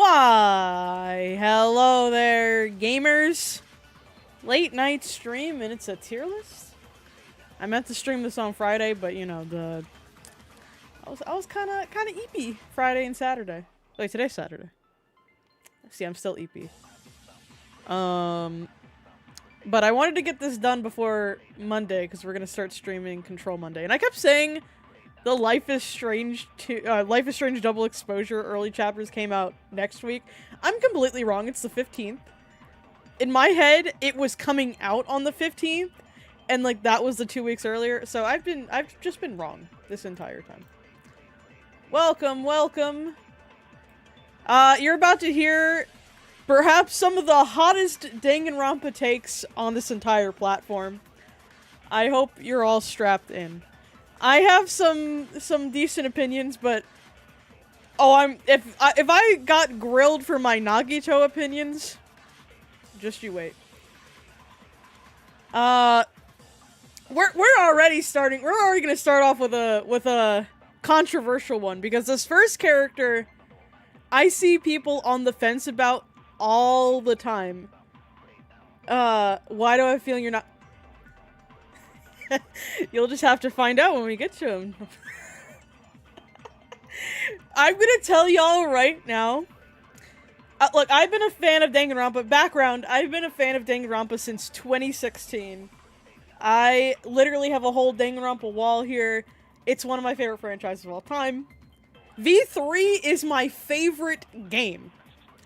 Why, hello there, gamers. Late night stream, and it's a tier list? I meant to stream this on Friday, but you know, I was kind of EP Friday and Saturday. Wait, today's Saturday. See, I'm still EP. But I wanted to get this done before Monday, because we're gonna start streaming Control Monday. And I kept saying the Life is Strange Double Exposure early chapters came out next week. I'm completely wrong. It's the 15th. In my head, it was coming out on the 15th, and like that was the 2 weeks earlier. So I've just been wrong this entire time. Welcome, welcome. You're about to hear perhaps some of the hottest Danganronpa takes on this entire platform. I hope you're all strapped in. I have some decent opinions, but if I got grilled for my Nagito opinions, just you wait. We're already starting. We're already gonna start off with a controversial one, because this first character I see people on the fence about all the time. Why do I have a feeling you're not? You'll just have to find out when we get to him. I'm gonna tell y'all right now. Look, I've been a fan of Danganronpa. Background, I've been a fan of Danganronpa since 2016. I literally have a whole Danganronpa wall here. It's one of my favorite franchises of all time. V3 is my favorite game.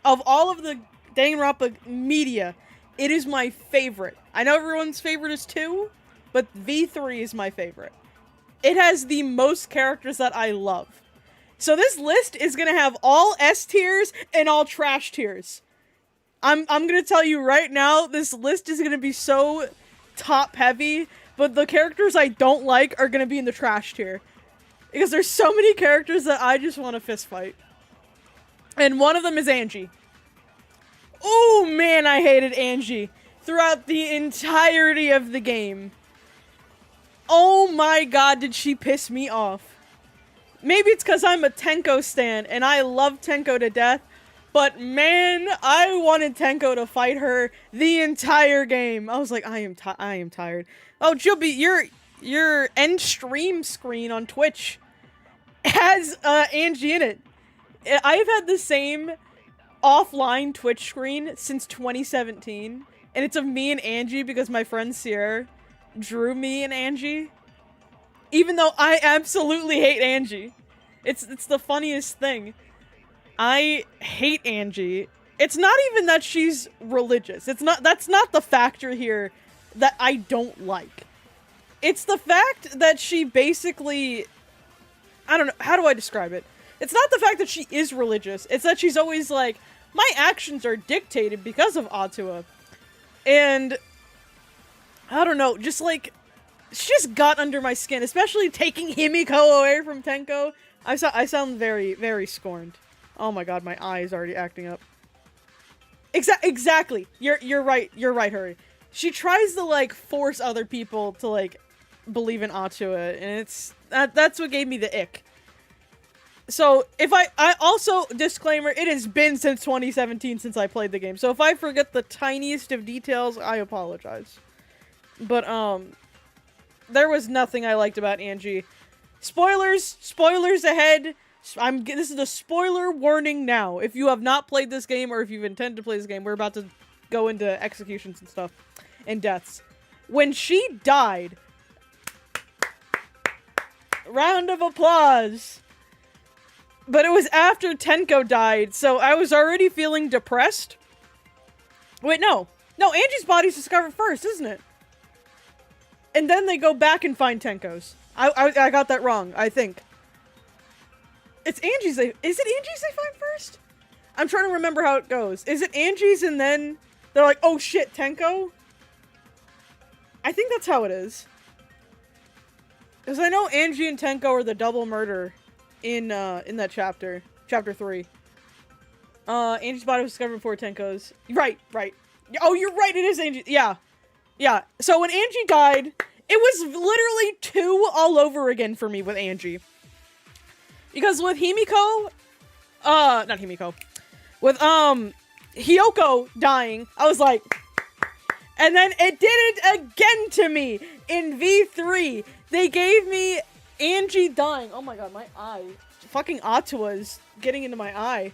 Of all of the Danganronpa media, it is my favorite. I know everyone's favorite is 2, but V3 is my favorite. It has the most characters that I love. So this list is gonna have all S tiers and all trash tiers. I'm gonna tell you right now, this list is gonna be so top heavy, but the characters I don't like are gonna be in the trash tier. Because there's so many characters that I just want to fist fight. And one of them is Angie. Oh man, I hated Angie throughout the entirety of the game. Oh my god, did she piss me off. Maybe it's because I'm a Tenko stan, and I love Tenko to death, but man, I wanted Tenko to fight her the entire game. I was like, I am tired. Oh, Juby, your end stream screen on Twitch has Angie in it. I've had the same offline Twitch screen since 2017, and it's of me and Angie because my friend Sierra drew me and Angie. Even though I absolutely hate Angie. It's the funniest thing. I hate Angie. It's not even that she's religious. That's not the factor here that I don't like. It's the fact that she basically, I don't know, how do I describe it? It's not the fact that she is religious. It's that she's always like, my actions are dictated because of Atua. And I don't know, just like, she just got under my skin, especially taking Himiko away from Tenko. I sound very, very scorned. Oh my god, my eye is already acting up. Exactly. You're right, Hurry. She tries to, like, force other people to, like, believe in Atua, and that's what gave me the ick. So, if I also, disclaimer, it has been since 2017 since I played the game, so if I forget the tiniest of details, I apologize. But, there was nothing I liked about Angie. Spoilers ahead. This is a spoiler warning now. If you have not played this game, or if you've intended to play this game, we're about to go into executions and stuff. And deaths. When she died, round of applause. But it was after Tenko died, so I was already feeling depressed. Wait, no. No, Angie's body's discovered first, isn't it? And then they go back and find Tenko's. I got that wrong, I think. It's Angie's is it Angie's they find first? I'm trying to remember how it goes. Is it Angie's and then they're like, oh shit, Tenko? I think that's how it is. Because I know Angie and Tenko are the double murder in that chapter. Chapter 3. Angie's body was discovered before Tenko's. Right. Oh, you're right, it is Angie. Yeah. So when Angie died, it was literally 2 all over again for me with Angie. Because with Himiko, not Himiko. With, Hiyoko dying, I was like... And then it did it again to me in V3. They gave me Angie dying. Oh my god, my eye. Fucking Atua's getting into my eye.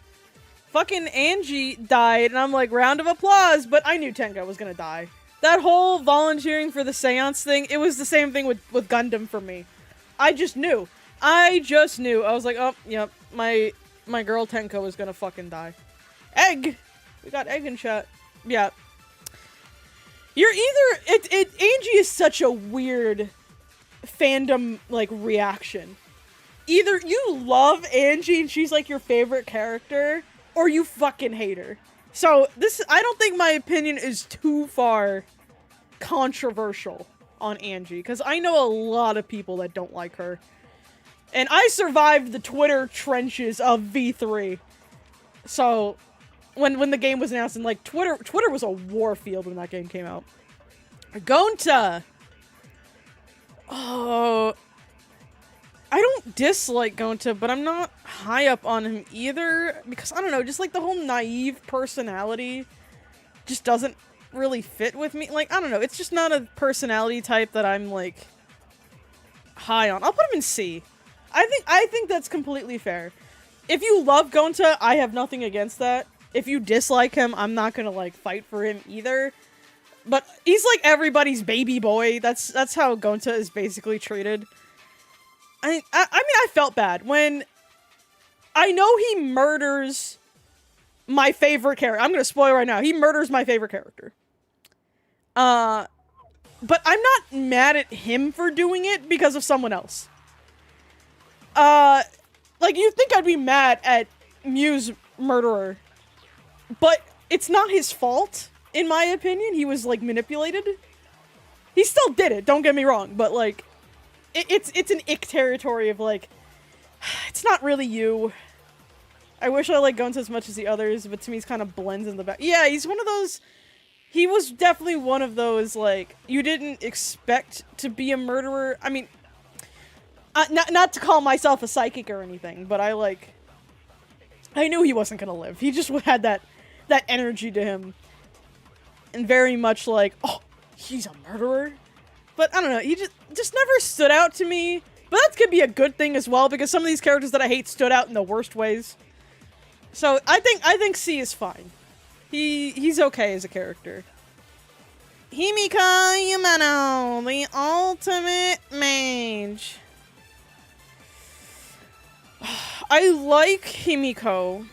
Fucking Angie died, and I'm like, round of applause, but I knew Tenka was gonna die. That whole volunteering for the seance thing, it was the same thing with Gundam for me. I just knew. I was like, oh, yep, my girl Tenka was gonna fucking die. Egg! We got Egg in chat. Yeah. You're either... Angie is such a weird fandom, like, reaction. Either you love Angie and she's, like, your favorite character, or you fucking hate her. So, I don't think my opinion is too far controversial on Angie, because I know a lot of people that don't like her. And I survived the Twitter trenches of V3. So... When the game was announced, and like Twitter was a war field when that game came out. Gonta! Oh, I don't dislike Gonta, but I'm not high up on him either, because I don't know, just like the whole naive personality just doesn't really fit with me. Like, I don't know, it's just not a personality type that I'm like high on. I'll put him in C. I think that's completely fair. If you love Gonta, I have nothing against that. If you dislike him, I'm not gonna, like, fight for him either. But he's, like, everybody's baby boy. That's how Gonta is basically treated. I mean, I felt bad when... I know he murders my favorite character. I'm gonna spoil right now. He murders my favorite character. But I'm not mad at him for doing it because of someone else. Like, you'd think I'd be mad at Miu's murderer. But it's not his fault, in my opinion. He was, like, manipulated. He still did it, don't get me wrong, but, like, it's an ick territory of, like, it's not really you. I wish I liked Gonta as much as the others, but to me, he's kind of blends in the back. Yeah, he's one of those... He was definitely one of those, like, you didn't expect to be a murderer. I mean, not to call myself a psychic or anything, but I knew he wasn't gonna live. He just had that energy to him. And very much like, oh, he's a murderer? But I don't know, he just never stood out to me. But that could be a good thing as well, because some of these characters that I hate stood out in the worst ways. So I think C is fine. He's okay as a character. Himiko Yumeno, the ultimate mage. I like Himiko,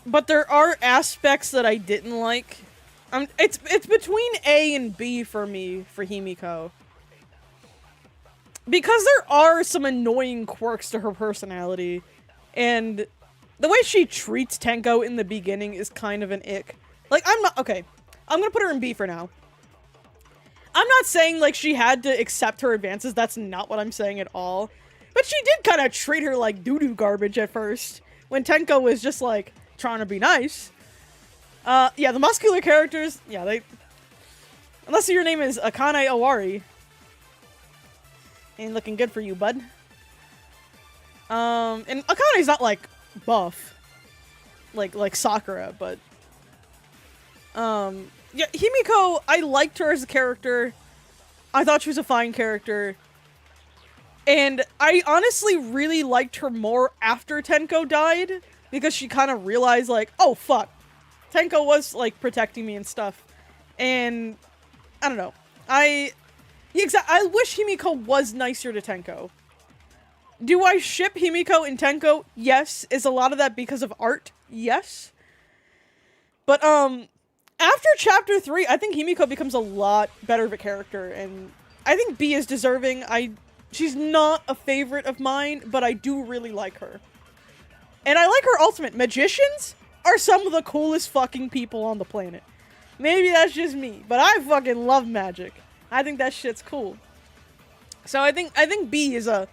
but there are aspects that I didn't like. It's between A and B for me for Himiko. Because there are some annoying quirks to her personality, and the way she treats Tenko in the beginning is kind of an ick. Like, okay, I'm gonna put her in B for now. I'm not saying, like, she had to accept her advances, that's not what I'm saying at all. But she did kind of treat her like doo-doo garbage at first, when Tenko was just, like, trying to be nice. Yeah, the muscular characters, yeah, they... Unless your name is Akane Owari. Ain't looking good for you, bud. And Akane's not, like, buff. Like Sakura, but... Yeah, Himiko, I liked her as a character. I thought she was a fine character. And I honestly really liked her more after Tenko died, because she kind of realized, like, oh, fuck. Tenko was, like, protecting me and stuff. And, I don't know. I wish Himiko was nicer to Tenko. Do I ship Himiko and Tenko? Yes. Is a lot of that because of art? Yes. But, after Chapter 3, I think Himiko becomes a lot better of a character, and I think B is deserving. She's not a favorite of mine, but I do really like her. And I like her ultimate. Magicians are some of the coolest fucking people on the planet. Maybe that's just me, but I fucking love magic. I think that shit's cool. So I think B is a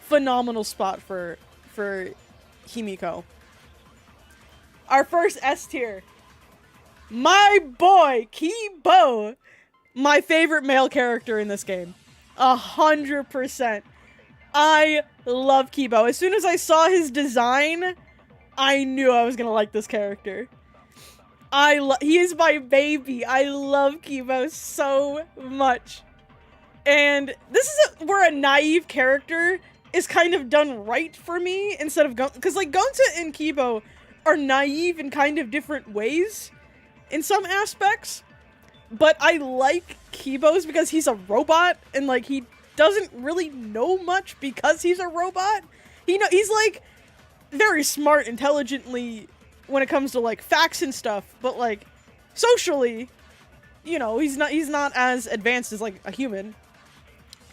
phenomenal spot for Himiko. Our first S tier. My boy, Keebo. My favorite male character in this game. 100%. I love Keebo. As soon as I saw his design, I knew I was gonna like this character. He is my baby. I love Keebo so much. And this is where a naive character is kind of done right for me instead of because like Gonta and Keebo are naive in kind of different ways in some aspects. But I like Keebo's because he's a robot and like he doesn't really know much because he's a robot. He's like very smart intelligently when it comes to like facts and stuff, but like socially, you know, he's not as advanced as like a human.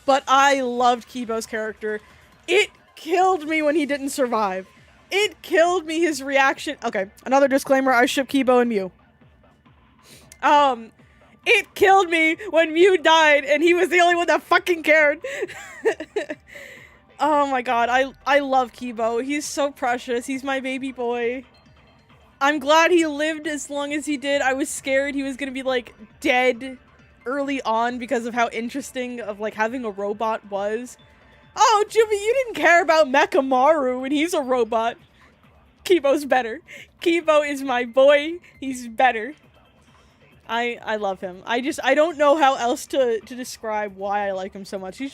But I loved Keebo's character. It killed me when he didn't survive. It killed me, his reaction. Okay, another disclaimer, I ship Keebo and Miu. It killed me when Miu died and he was the only one that fucking cared. Oh my god, I love Keebo. He's so precious. He's my baby boy. I'm glad he lived as long as he did. I was scared he was gonna be like dead early on because of how interesting of like having a robot was. Oh, Jimmy, you didn't care about Mechamaru and he's a robot. Keebo's better. Keebo is my boy. He's better. I love him. I don't know how else to describe why I like him so much. He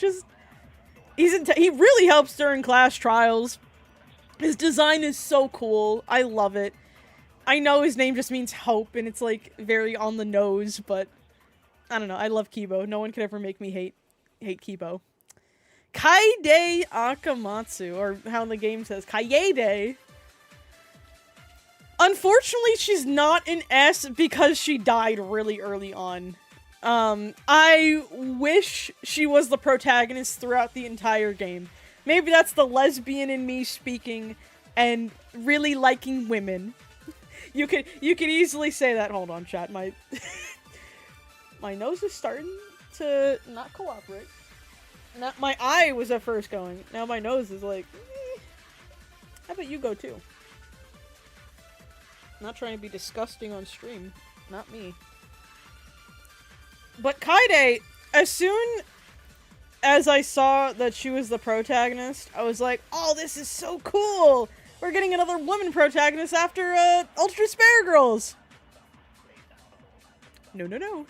really helps during class trials. His design is so cool. I love it. I know his name just means hope and it's like very on the nose, but I don't know. I love Keebo. No one could ever make me hate Keebo. Kaede Akamatsu, or how the game says, Kaede. Unfortunately, she's not an S because she died really early on. I wish she was the protagonist throughout the entire game. Maybe that's the lesbian in me speaking and really liking women. You could easily say that. Hold on, chat. My nose is starting to not cooperate. My eye was at first going. Now my nose is like, how about you go too? Not trying to be disgusting on stream. Not me. But Kaede, as soon as I saw that she was the protagonist, I was like, oh, this is so cool! We're getting another woman protagonist after, Ultra Spare Girls! No.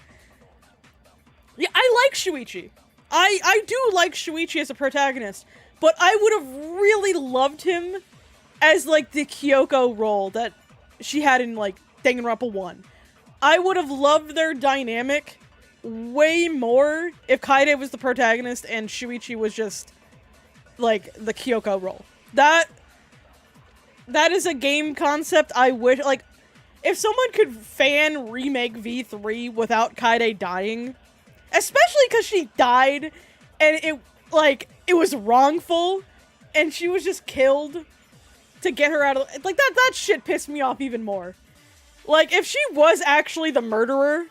Yeah, I like Shuichi. I do like Shuichi as a protagonist, but I would have really loved him as, like, the Kyoko role that she had in, like, Danganronpa 1. I would have loved their dynamic way more if Kaede was the protagonist and Shuichi was just, like, the Kyoko role. That is a game concept I wish, like, if someone could fan remake V3 without Kaede dying, especially because she died and it was wrongful and she was just killed to get her out of, like, that shit pissed me off even more. Like, if she was actually the murderer,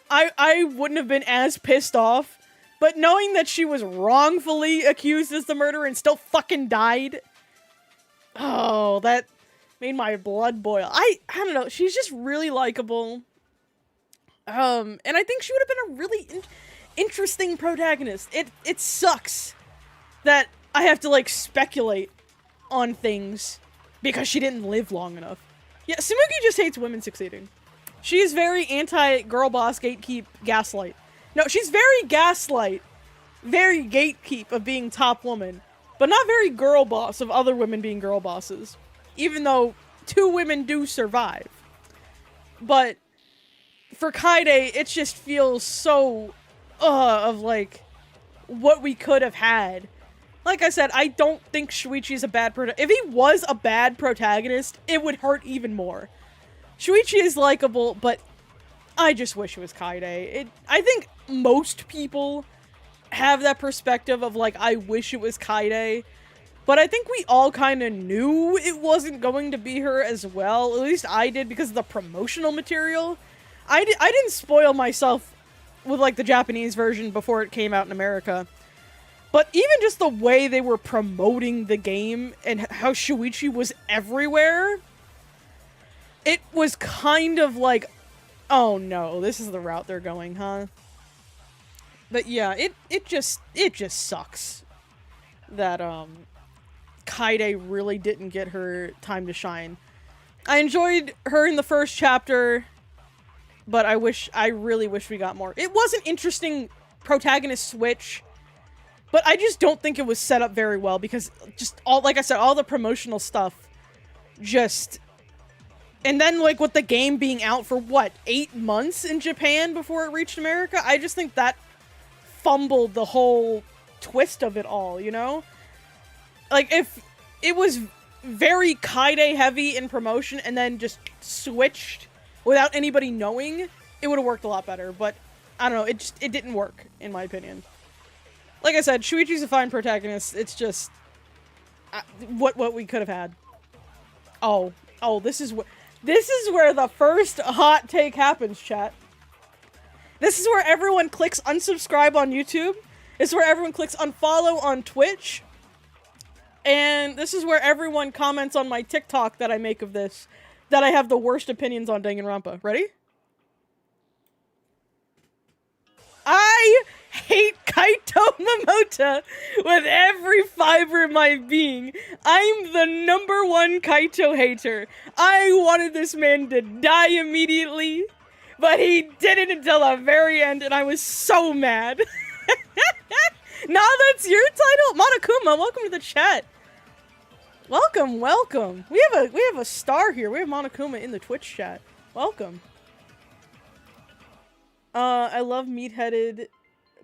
I wouldn't have been as pissed off, but knowing that she was wrongfully accused as the murderer and still fucking died, oh, that made my blood boil. I don't know, she's just really likable. And I think she would have been a really interesting protagonist. It sucks that I have to, like, speculate on things because she didn't live long enough. Yeah, Tsumugi just hates women succeeding. She's very anti-girl boss, gatekeep, gaslight. No, she's very gaslight, very gatekeep of being top woman, but not very girl boss of other women being girl bosses. Even though 2 women do survive. But for Kaede, it just feels so, of, like, what we could have had. Like I said, I don't think Shuichi's a bad protagonist. If he was a bad protagonist, it would hurt even more. Shuichi is likable, but I just wish it was Kaede. I think most people have that perspective of, like, I wish it was Kaede. But I think we all kind of knew it wasn't going to be her as well. At least I did because of the promotional material. I didn't spoil myself with, like, the Japanese version before it came out in America. But even just the way they were promoting the game and how Shuichi was everywhere, it was kind of like, oh no, this is the route they're going, huh? But yeah, it just sucks that Kaede really didn't get her time to shine. I enjoyed her in the first chapter, but I really wish we got more. It was an interesting protagonist switch, but I just don't think it was set up very well because just like I said, all the promotional stuff just... And then, like, with the game being out for, what, 8 months in Japan before it reached America? I just think that fumbled the whole twist of it all, you know? Like, if it was very Kaede heavy in promotion and then just switched without anybody knowing, it would have worked a lot better. But, I don't know, it didn't work, in my opinion. Like I said, Shuichi's a fine protagonist. It's just... what we could have had. Oh, this is where the first hot take happens, chat. This is where everyone clicks unsubscribe on YouTube. This is where everyone clicks unfollow on Twitch. And this is where everyone comments on my TikTok that I make of this, that I have the worst opinions on Danganronpa. Ready? I hate Kaito Momota with every fiber of my being. I'm the #1 Kaito hater. I wanted this man to die immediately, but he didn't until the very end, and I was so mad. Now that's your title? Monokuma, welcome to the chat. Welcome, welcome. We have a star here. We have Monokuma in the Twitch chat. Welcome. I love meat-headed,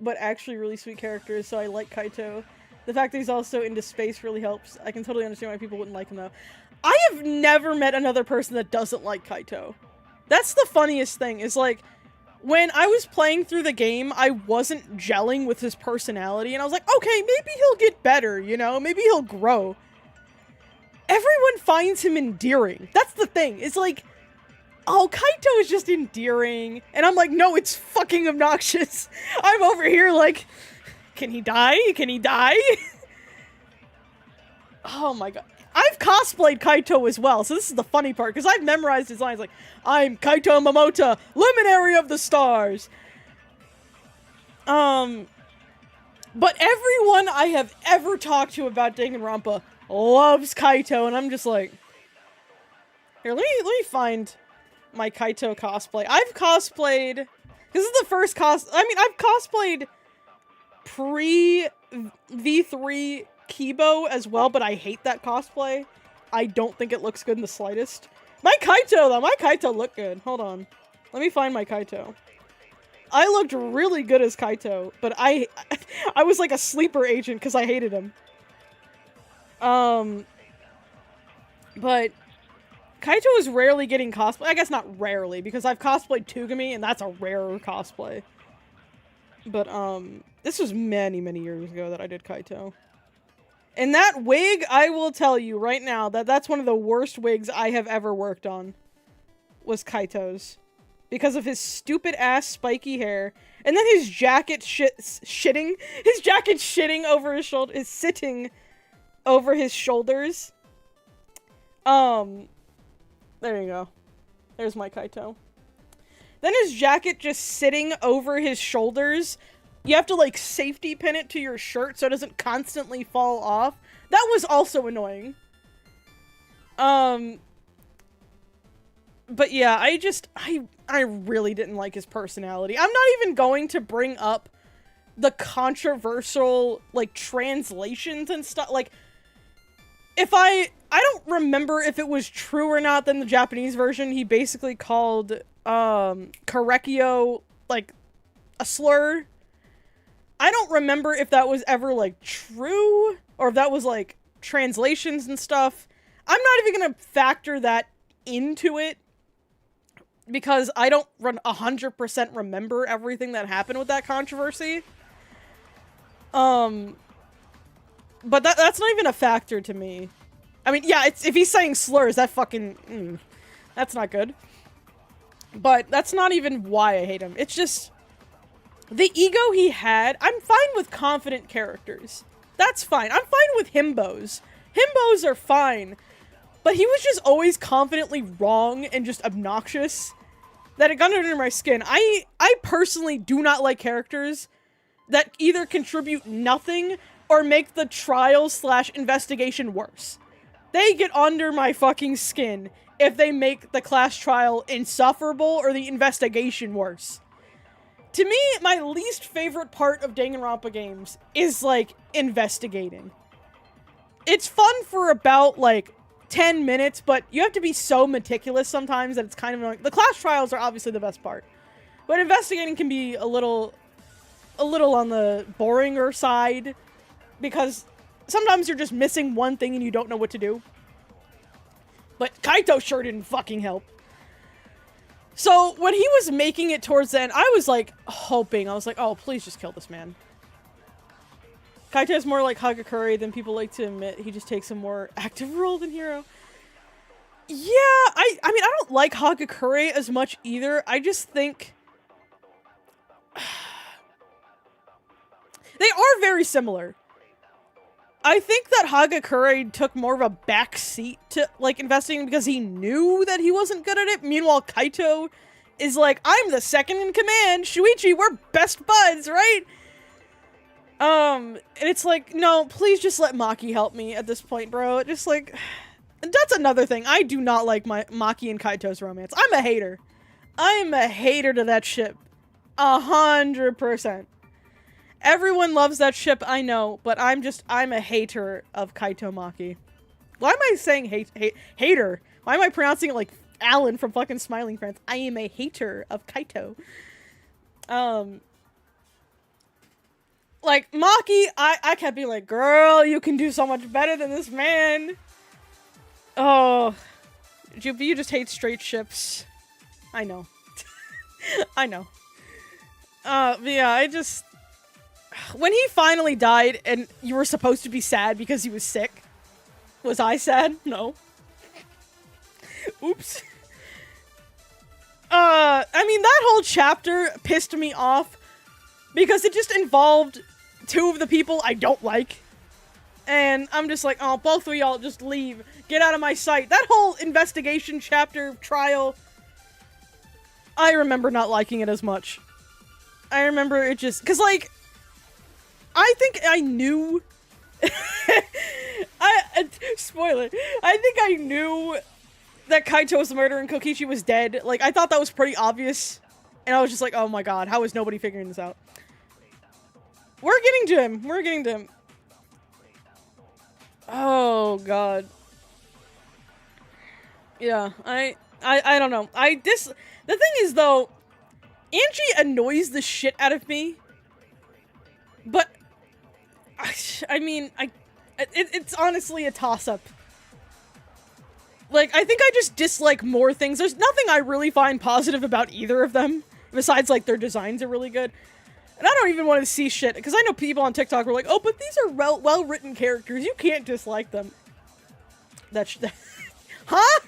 but actually really sweet characters, so I like Kaito. The fact that he's also into space really helps. I can totally understand why people wouldn't like him, though. I have never met another person that doesn't like Kaito. That's the funniest thing, is like, when I was playing through the game, I wasn't gelling with his personality, and I was like, okay, maybe he'll get better, you know? Maybe he'll grow. Everyone finds him endearing. That's the thing. It's like, oh, Kaito is just endearing. And I'm like, no, it's fucking obnoxious. I'm over here like, can he die? Can he die? Oh my god. I've cosplayed Kaito as well, so this is the funny part, because I've memorized his lines like, I'm Kaito Momota, luminary of the stars. But everyone I have ever talked to about Danganronpa loves Kaito, and I'm just like, here, let me find my Kaito cosplay. I've cosplayed, this is the first I've cosplayed pre-V3 Keebo as well, but I hate that cosplay. I don't think it looks good in the slightest. My Kaito looked good. Hold on. Let me find my Kaito. I looked really good as Kaito, but I was like a sleeper agent because I hated him. But Kaito is rarely getting cosplay. I guess not rarely, because I've cosplayed Tugami, and that's a rarer cosplay. But, this was many, many years ago that I did Kaito. And that wig, I will tell you right now, that's one of the worst wigs I have ever worked on. Was Kaito's. Because of his stupid ass spiky hair. And then his jacket shitting. His jacket shitting over his shoulder. Is sitting over his shoulders. There you go. There's my Kaito. Then his jacket just sitting over his shoulders. You have to, like, safety pin it to your shirt so it doesn't constantly fall off. That was also annoying. But yeah, I really didn't like his personality. I'm not even going to bring up the controversial, like, translations and stuff. Like, I don't remember if it was true or not, then the Japanese version, he basically called, Korekiyo, like, a slur. I don't remember if that was ever, like, true, or if that was, like, translations and stuff. I'm not even gonna factor that into it, because I don't 100% remember everything that happened with that controversy. But that's not even a factor to me. I mean, yeah, if he's saying slurs, that fucking... that's not good. But that's not even why I hate him. It's just... the ego he had... I'm fine with confident characters. That's fine. I'm fine with himbos. Himbos are fine. But he was just always confidently wrong and just obnoxious. That it got under my skin. I personally do not like characters that either contribute nothing or make the trial / investigation worse. They get under my fucking skin if they make the class trial insufferable or the investigation worse. To me, my least favorite part of Danganronpa games is, like, investigating. It's fun for about, like, 10 minutes, but you have to be so meticulous sometimes that it's kind of annoying. The class trials are obviously the best part, but investigating can be a little on the boringer side, because sometimes you're just missing one thing and you don't know what to do. But Kaito sure didn't fucking help. So, when he was making it towards the end, I was, like, hoping. I was like, oh, please just kill this man. Kaito is more like Hagakure than people like to admit. He just takes a more active role than Hiro. Yeah, I mean, I don't like Hagakure as much either. I just think... they are very similar. I think that Hagakure took more of a back seat to, like, investigating because he knew that he wasn't good at it. Meanwhile, Kaito is like, I'm the second in command. Shuichi, we're best buds, right? And it's like, no, please just let Maki help me at this point, bro. Just like, that's another thing. I do not like my Maki and Kaito's romance. I'm a hater. I'm a hater to that ship. 100%. Everyone loves that ship, I know, but I'm a hater of Kaito Maki. Why am I saying hater? Why am I pronouncing it like Alan from fucking Smiling Friends? I am a hater of Kaito. Like, Maki, I kept being like, girl, you can do so much better than this man. Oh. You just hate straight ships. I know. I know. But yeah, when he finally died and you were supposed to be sad because he was sick, was I sad? No. Oops. I mean, that whole chapter pissed me off because it just involved two of the people I don't like. And I'm just like, oh, both of y'all just leave. Get out of my sight. That whole investigation chapter, trial, I remember not liking it as much. I remember it just... because, like... I think I knew... spoiler. I think I knew that Kaito was the murderer and Kokichi was dead. Like, I thought that was pretty obvious. And I was just like, oh my god, how is nobody figuring this out? We're getting to him. We're getting to him. Oh god. Yeah, I don't know. The thing is, though, Angie annoys the shit out of me. But... I mean, it's honestly a toss-up. Like, I think I just dislike more things. There's nothing I really find positive about either of them, besides, like, their designs are really good. And I don't even want to see shit, because I know people on TikTok were like, oh, but these are well-written characters. You can't dislike them. Huh?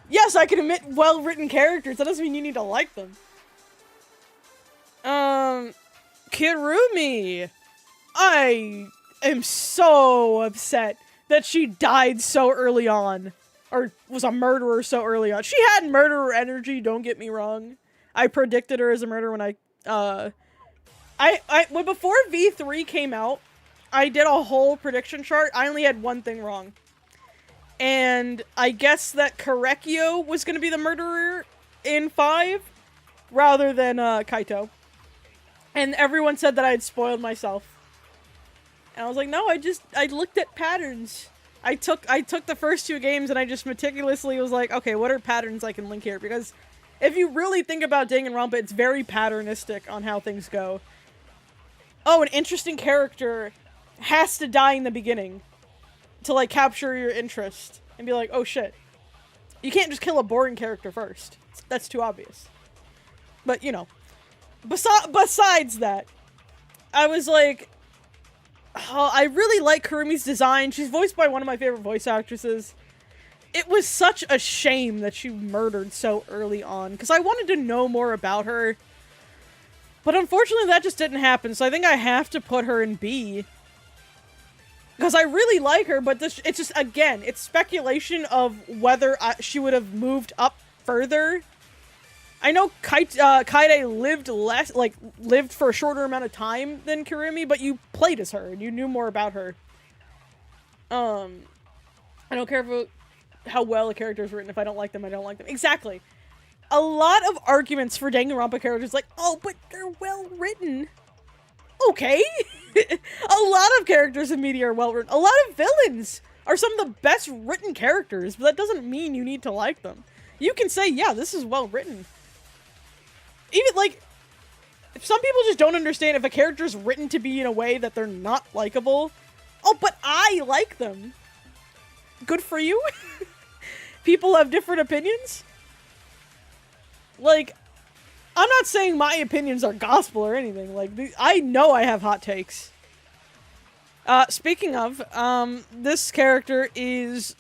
Yes, I can admit well-written characters. That doesn't mean you need to like them. Kirumi! I am so upset that she died so early on. Or was a murderer so early on. She had murderer energy, don't get me wrong. I predicted her as a murderer when when before V3 came out, I did a whole prediction chart. I only had one thing wrong. And I guess that Korekiyo was going to be the murderer in 5 rather than Kaito. And everyone said that I had spoiled myself. And I was like, no, I looked at patterns. I took the first 2 games and I just meticulously was like, okay, what are patterns I can link here? Because if you really think about Danganronpa, it's very patternistic on how things go. Oh, an interesting character has to die in the beginning to, like, capture your interest and be like, oh shit. You can't just kill a boring character first. That's too obvious. But, you know. Besides that, I was like... oh, I really like Kurumi's design. She's voiced by one of my favorite voice actresses. It was such a shame that she murdered so early on, because I wanted to know more about her. But unfortunately, that just didn't happen, so I think I have to put her in B. Because I really like her, but it's just, again, it's speculation of whether she would have moved up further I know Kaede lived for a shorter amount of time than Kirumi, but you played as her and you knew more about her. I don't care about how well a character is written. If I don't like them, I don't like them. Exactly. A lot of arguments for Danganronpa characters like, oh, but they're well written. Okay. A lot of characters in media are well written. A lot of villains are some of the best written characters, but that doesn't mean you need to like them. You can say, yeah, this is well written. Even, like, some people just don't understand if a character's written to be in a way that they're not likable. Oh, but I like them. Good for you. People have different opinions. Like, I'm not saying my opinions are gospel or anything. Like, I know I have hot takes. Speaking of, this character is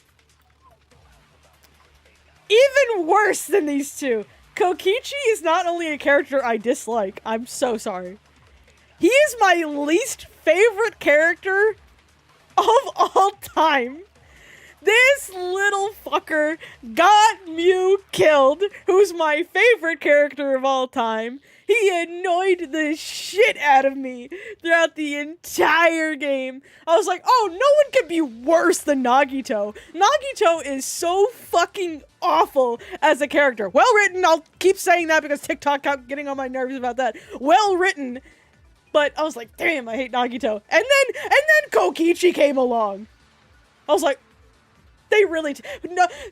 even worse than these two. Kokichi is not only a character I dislike, I'm so sorry. He is my least favorite character of all time. This little fucker got Miu killed, who's my favorite character of all time. He annoyed the shit out of me throughout the entire game. I was like, oh, no one could be worse than Nagito. Nagito is so fucking awful as a character. Well written, I'll keep saying that because TikTok kept getting on my nerves about that. Well written. But I was like, damn, I hate Nagito. And then Kokichi came along. I was like, they really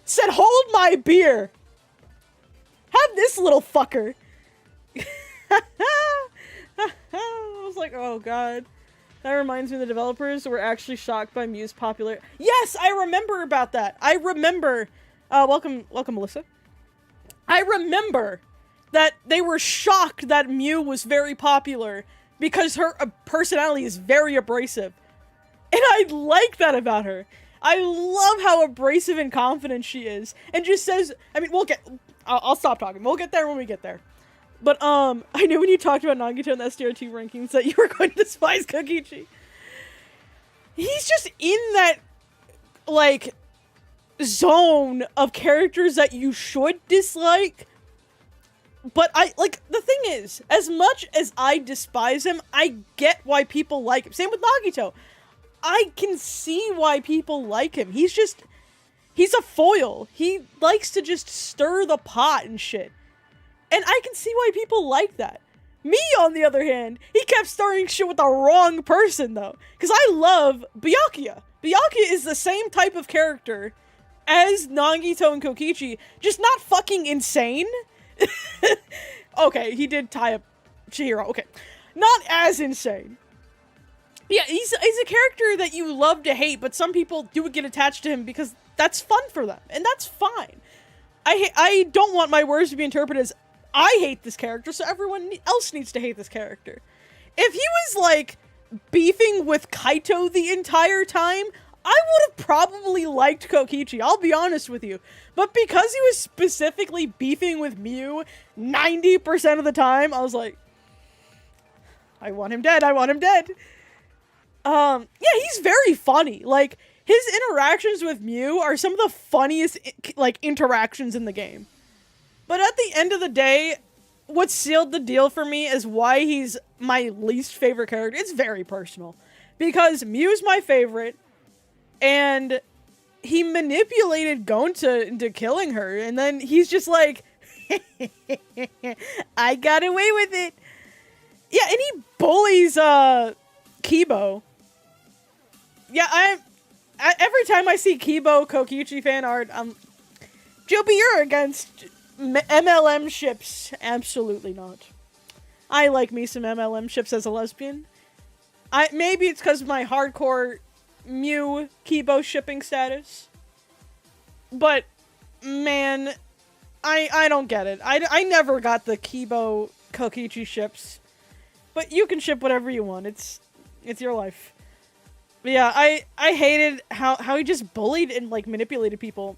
said, hold my beer. Have this little fucker. I was like, oh god. That reminds me of the developers were actually shocked by Miu's popular. Yes, I remember about that. I remember. Welcome, Melissa. I remember that they were shocked that Miu was very popular because her personality is very abrasive. And I like that about her. I love how abrasive and confident she is. And just says, I mean, I'll stop talking. We'll get there when we get there. But, I knew when you talked about Nagito and the SDR2 rankings that you were going to despise Kokichi. He's just in that, like, zone of characters that you should dislike. But the thing is, as much as I despise him, I get why people like him. Same with Nagito. I can see why people like him. He's a foil. He likes to just stir the pot and shit. And I can see why people like that. Me, on the other hand, he kept stirring shit with the wrong person, though. Because I love Byakuya. Byakuya is the same type of character as Nagito and Kokichi, just not fucking insane. Okay, he did tie up Chihiro. Okay. Not as insane. Yeah, he's a character that you love to hate, but some people do get attached to him because that's fun for them. And that's fine. I don't want my words to be interpreted as I hate this character, so everyone else needs to hate this character. If he was, like, beefing with Kaito the entire time, I would have probably liked Kokichi, I'll be honest with you. But because he was specifically beefing with Miu 90% of the time, I was like, I want him dead, I want him dead. Yeah, he's very funny. Like, his interactions with Miu are some of the funniest, like, interactions in the game. But at the end of the day, what sealed the deal for me is why he's my least favorite character. It's very personal. Because Miu's my favorite, and he manipulated Gonta into killing her, and then he's just like, I got away with it. Yeah, and he bullies, Keebo. Yeah, every time I see Keebo Kokichi fan art, Joby, you're against MLM ships. Absolutely not. I like me some MLM ships as a lesbian. Maybe it's because of my hardcore Miu Keebo shipping status. But, man, I don't get it. I never got the Keebo Kokichi ships. But you can ship whatever you want. It's your life. But yeah, I hated how he just bullied and, like, manipulated people.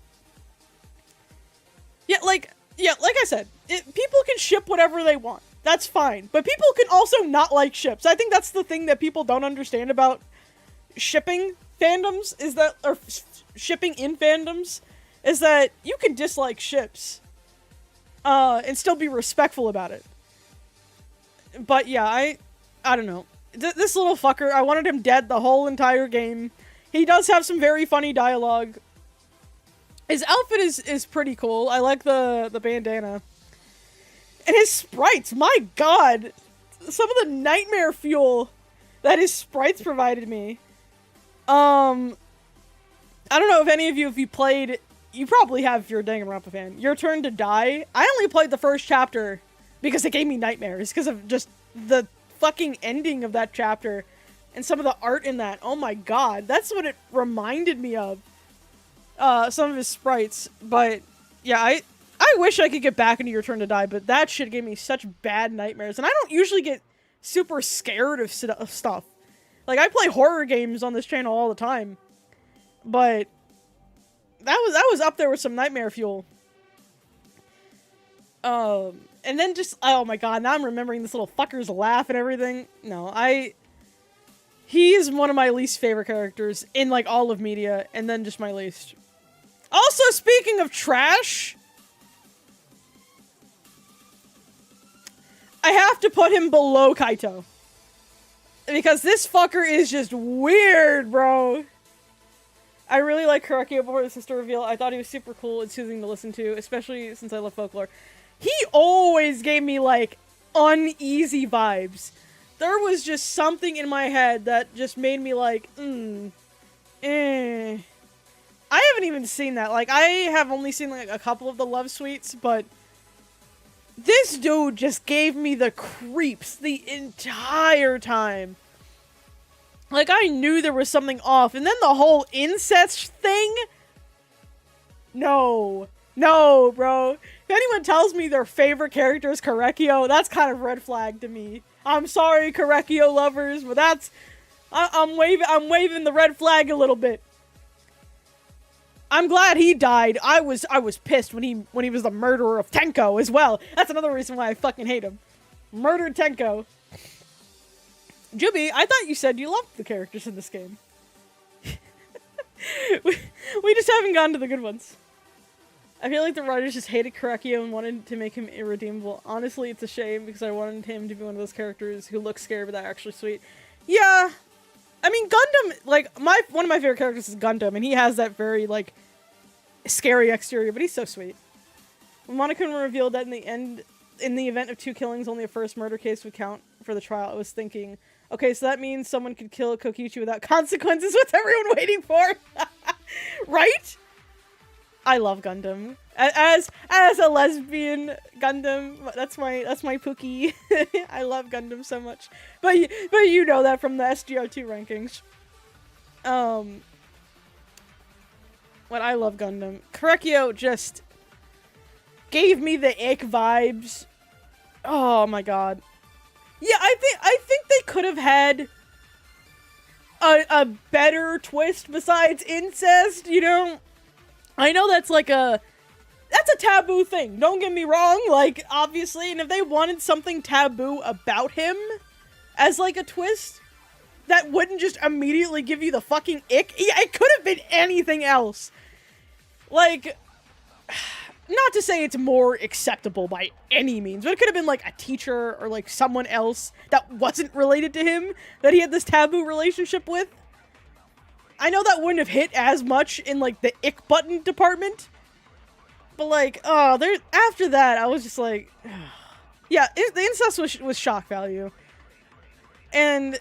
Yeah, like I said, people can ship whatever they want. That's fine. But people can also not like ships. I think that's the thing that people don't understand about shipping fandoms, or shipping in fandoms, is that you can dislike ships. and still be respectful about it. But yeah, I don't know. This little fucker, I wanted him dead the whole entire game. He does have some very funny dialogue. His outfit is pretty cool. I like the bandana. And his sprites, my god! Some of the nightmare fuel that his sprites provided me. I don't know if any of you, if you played, you probably have if you're a Danganronpa fan, Your Turn to Die. I only played the first chapter because it gave me nightmares, because of just the fucking ending of that chapter and some of the art in that. Oh my god, that's what it reminded me of. Some of his sprites. But yeah, I wish I could get back into Your Turn to Die, but that shit gave me such bad nightmares. And I don't usually get super scared of stuff. Like, I play horror games on this channel all the time. But that was up there with some nightmare fuel. And then just, oh my god, now I'm remembering this little fucker's laugh and everything. No, he is one of my least favorite characters in, like, all of media, and then just my least. Also, speaking of trash, I have to put him below Kaito. Because this fucker is just weird, bro. I really like Korekiyo before the sister reveal. I thought he was super cool and soothing to listen to, especially since I love folklore. He always gave me, like, uneasy vibes. There was just something in my head that just made me like, I haven't even seen that. Like, I have only seen, like, a couple of the love suites, but this dude just gave me the creeps the entire time. Like, I knew there was something off. And then the whole incest thing? No. No, bro. If anyone tells me their favorite character is Korekiyo, that's kind of red flag to me. I'm sorry, Korekiyo lovers, but that's... I'm waving the red flag a little bit. I'm glad he died. I was pissed when he was the murderer of Tenko as well. That's another reason why I fucking hate him. Murdered Tenko. Jubi, I thought you said you loved the characters in this game. we just haven't gotten to the good ones. I feel like the writers just hated Korekiyo and wanted to make him irredeemable. Honestly, it's a shame because I wanted him to be one of those characters who looks scary but they're actually sweet. Yeah. I mean, Gundam, like, one of my favorite characters is Gundam, and he has that very, like, scary exterior, but he's so sweet. When Monokuma revealed that in the event of 2 killings, only a first murder case would count for the trial, I was thinking, okay, so that means someone could kill Kokichi without consequences. What's everyone waiting for? Right? I love Gundam. As a lesbian Gundam, that's my Pookie. I love Gundam so much. But you know that from the SGR2 rankings. What I love Gundam. Korekiyo just gave me the ick vibes. Oh my god. Yeah, I think they could have had a better twist besides incest, you know? I know that's like that's a taboo thing, don't get me wrong, like, obviously, and if they wanted something taboo about him as, like, a twist, that wouldn't just immediately give you the fucking ick. Yeah, it could have been anything else. Like, not to say it's more acceptable by any means, but it could have been, like, a teacher or, like, someone else that wasn't related to him that he had this taboo relationship with. I know that wouldn't have hit as much in, like, the ick button department. But, like, oh, after that, I was just like... Yeah, the incest was shock value. And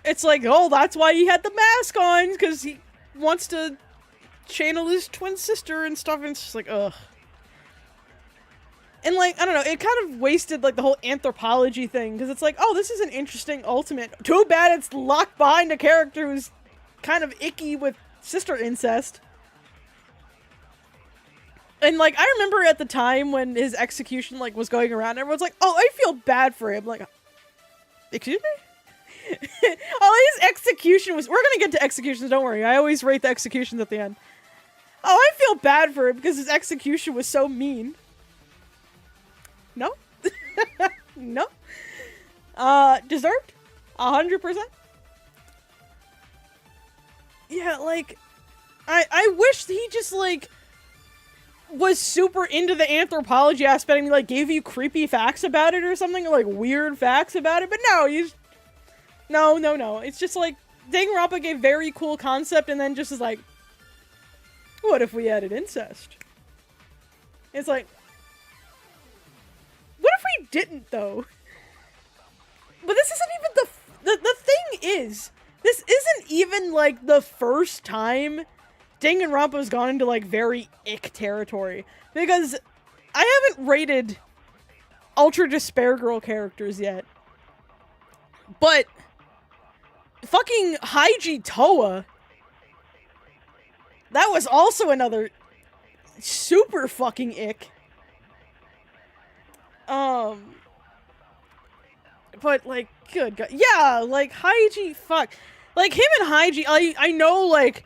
it's like, oh, that's why he had the mask on, because he wants to channel his twin sister and stuff, and it's just like, ugh. And, like, I don't know, it kind of wasted, like, the whole anthropology thing, because it's like, oh, this is an interesting ultimate. Too bad it's locked behind a character who's kind of icky with sister incest. And, like, I remember at the time when his execution, like, was going around, everyone's like, oh, I feel bad for him. Like, excuse me? Oh, his execution was... We're gonna get to executions, don't worry. I always rate the executions at the end. Oh, I feel bad for him because his execution was so mean. No? No? Deserved? 100%? Yeah, like... I wish he just, like... was super into the anthropology aspect and like gave you creepy facts about it or something, or like weird facts about it, but no, no. It's just like, Danganronpa gave very cool concept and then just is like, what if we added incest? It's like, what if we didn't though? But this isn't even the thing is, this isn't even like the first time Danganronpa has gone into like very ick territory, because I haven't rated Ultra Despair Girl characters yet, but fucking Haiji Toa, that was also another super fucking ick. But like, good god, yeah, like Haiji, fuck, like him and Haiji, I know like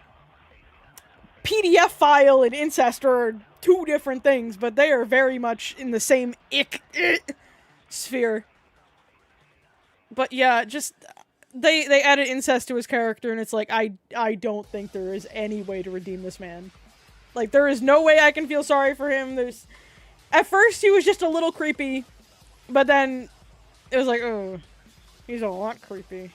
PDF file and incest are two different things, but they are very much in the same ick sphere. But yeah, just they added incest to his character, and it's like, I don't think there is any way to redeem this man. Like, there is no way I can feel sorry for him. At first he was just a little creepy, but then it was like, oh, he's a lot creepy.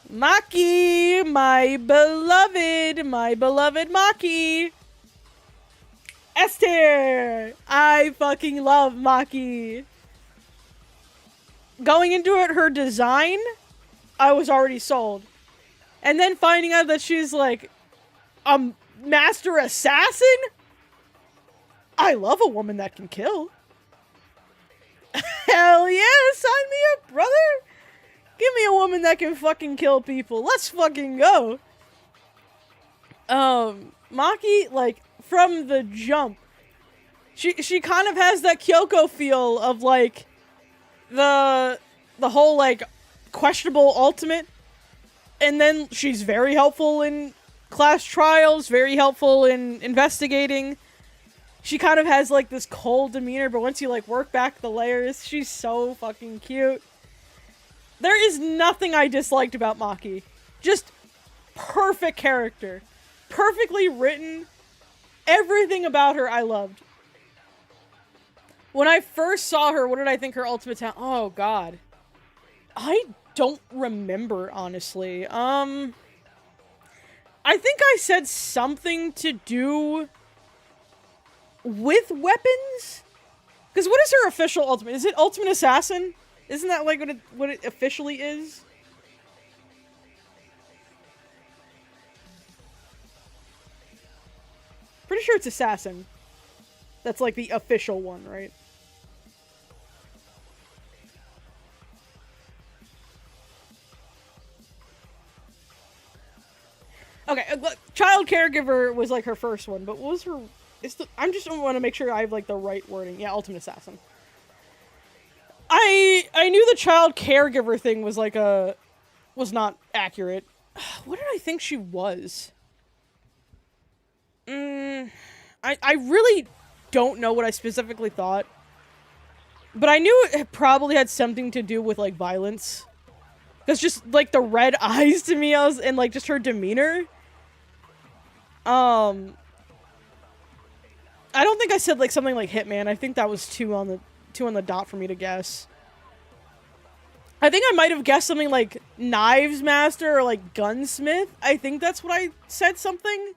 Maki, my beloved Maki. Esther! I fucking love Maki. Going into it, her design, I was already sold. And then finding out that she's like a master assassin? I love a woman that can kill. Hell yeah, sign me up, brother! Give me a woman that can fucking kill people. Let's fucking go. Maki, like, from the jump, she kind of has that Kyoko feel of, like, the whole, like, questionable ultimate. And then she's very helpful in class trials, very helpful in investigating. She kind of has, like, this cold demeanor, but once you, like, work back the layers, she's so fucking cute. There is nothing I disliked about Maki. Just perfect character. Perfectly written. Everything about her I loved. When I first saw her, what did I think her ultimate talent? Oh, God. I don't remember, honestly. I think I said something to do with weapons? Because what is her official ultimate? Is it Ultimate Assassin? Isn't that like what it officially is? Pretty sure it's Assassin. That's like the official one, right? Okay, child caregiver was like her first one, but what was her... I'm just want to make sure I have like the right wording. Yeah, Ultimate Assassin. I knew the child caregiver thing was like was not accurate. What did I think she was? I really don't know what I specifically thought. But I knew it probably had something to do with like violence. Because just like the red eyes to me, and like just her demeanor. I don't think I said like something like Hitman. I think that was two on the dot for me to guess. I think I might have guessed something like Knives Master or like Gunsmith. I think that's what I said something.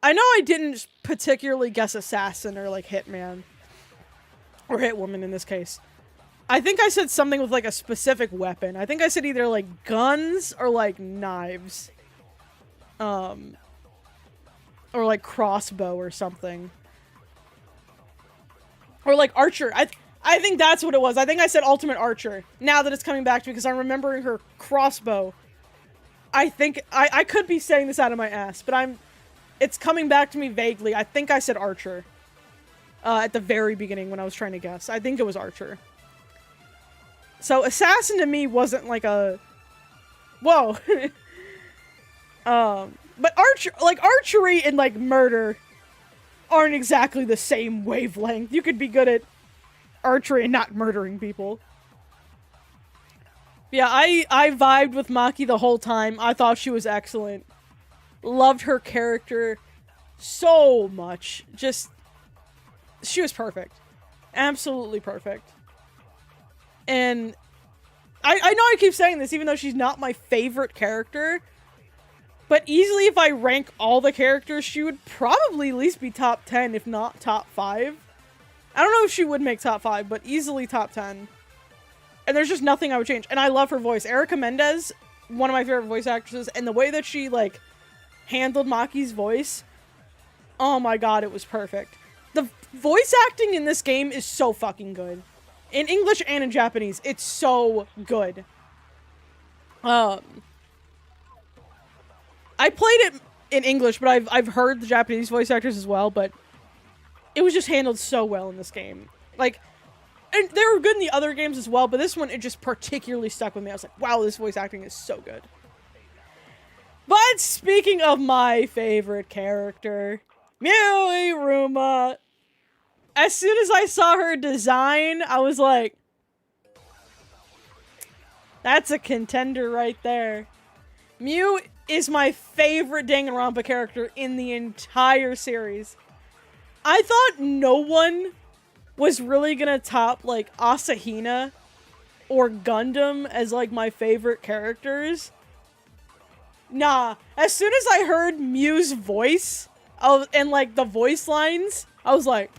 I know I didn't particularly guess Assassin or like Hitman. Or Hitwoman in this case. I think I said something with like a specific weapon. I think I said either like guns or like knives. Or like crossbow or something. Or like archer. I think that's what it was. I think I said ultimate archer. Now that it's coming back to me because I'm remembering her crossbow. I think I could be saying this out of my ass, but it's coming back to me vaguely. I think I said archer. At the very beginning when I was trying to guess. I think it was archer. So assassin to me wasn't like a... Whoa. But archery and like murder aren't exactly the same wavelength. You could be good at archery and not murdering people. Yeah, I vibed with Maki the whole time. I thought she was excellent. Loved her character. so much. Just, she was perfect. Absolutely perfect. And I know I keep saying this, even though she's not my favorite character, but easily if I rank all the characters, she would probably at least be top 10, if not top 5. I don't know if she would make top 5, but easily top 10. And there's just nothing I would change. And I love her voice. Erica Mendez, one of my favorite voice actresses, and the way that she, like, handled Maki's voice, oh my god, it was perfect. The voice acting in this game is so fucking good. In English and in Japanese, it's so good. I played it in English, but I've heard the Japanese voice actors as well, but it was just handled so well in this game. Like, and they were good in the other games as well, but this one, it just particularly stuck with me. I was like, wow, this voice acting is so good. But speaking of my favorite character, Miu Iruma, as soon as I saw her design, I was like, that's a contender right there. Miu is my favorite Danganronpa character in the entire series. I thought no one was really gonna top, like, Asahina or Gundam as, like, my favorite characters. Nah, as soon as I heard Miu's voice, and, like, the voice lines, I was like,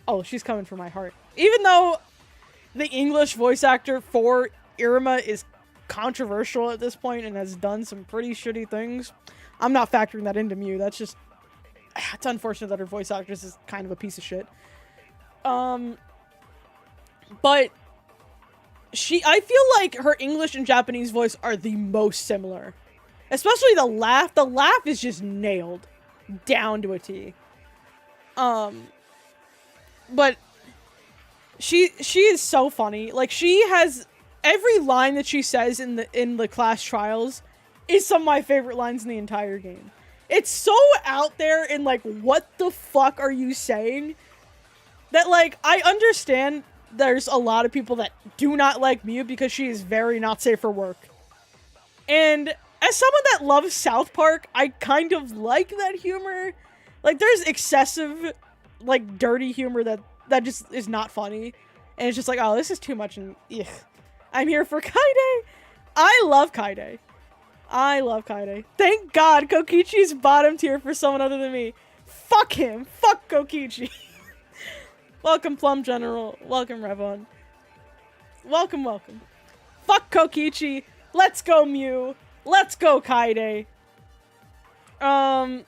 oh, she's coming for my heart. Even though the English voice actor for Iruma is controversial at this point and has done some pretty shitty things, I'm not factoring that into Miu. That's just, it's unfortunate that her voice actress is kind of a piece of shit. But I feel like her English and Japanese voice are the most similar. Especially the laugh. The laugh is just nailed down to a T. But she is so funny. Like, she has every line that she says in the class trials is some of my favorite lines in the entire game. It's so out there and, like, what the fuck are you saying? That, like, I understand there's a lot of people that do not like Miu because she is very not safe for work. And as someone that loves South Park, I kind of like that humor. Like, there's excessive, like, dirty humor that just is not funny. And it's just like, oh, this is too much, and ugh. I'm here for Kaede. I love Kaede. I love Kaede. Thank God Kokichi's bottom tier for someone other than me. Fuck him. Fuck Kokichi. Welcome, Plum General. Welcome, Revon. Welcome, welcome. Fuck Kokichi. Let's go, Miu. Let's go, Kaede. Yoko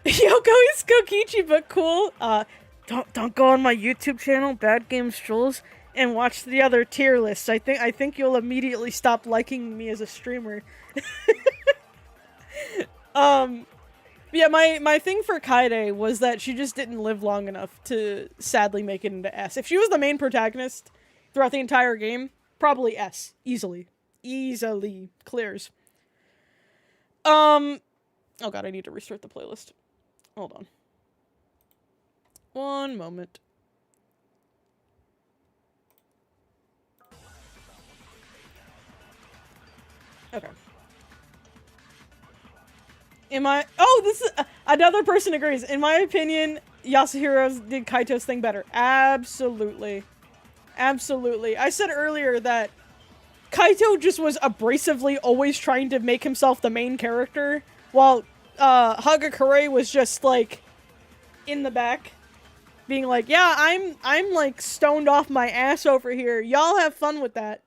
is Kokichi, but cool. Don't go on my YouTube channel, Bad Games Trolls, and watch the other tier lists. I think you'll immediately stop liking me as a streamer. Yeah, my thing for Kaede was that she just didn't live long enough to sadly make it into S. If she was the main protagonist throughout the entire game, probably S. Easily. Easily. Clears. Oh god, I need to restart the playlist. Hold on. One moment. Okay. Oh, this is another person agrees. In my opinion, Yasuhiro did Kaito's thing better. Absolutely. Absolutely. I said earlier that Kaito just was abrasively always trying to make himself the main character, while Hagakure was just, like, in the back, being like, yeah, I'm like stoned off my ass over here. Y'all have fun with that.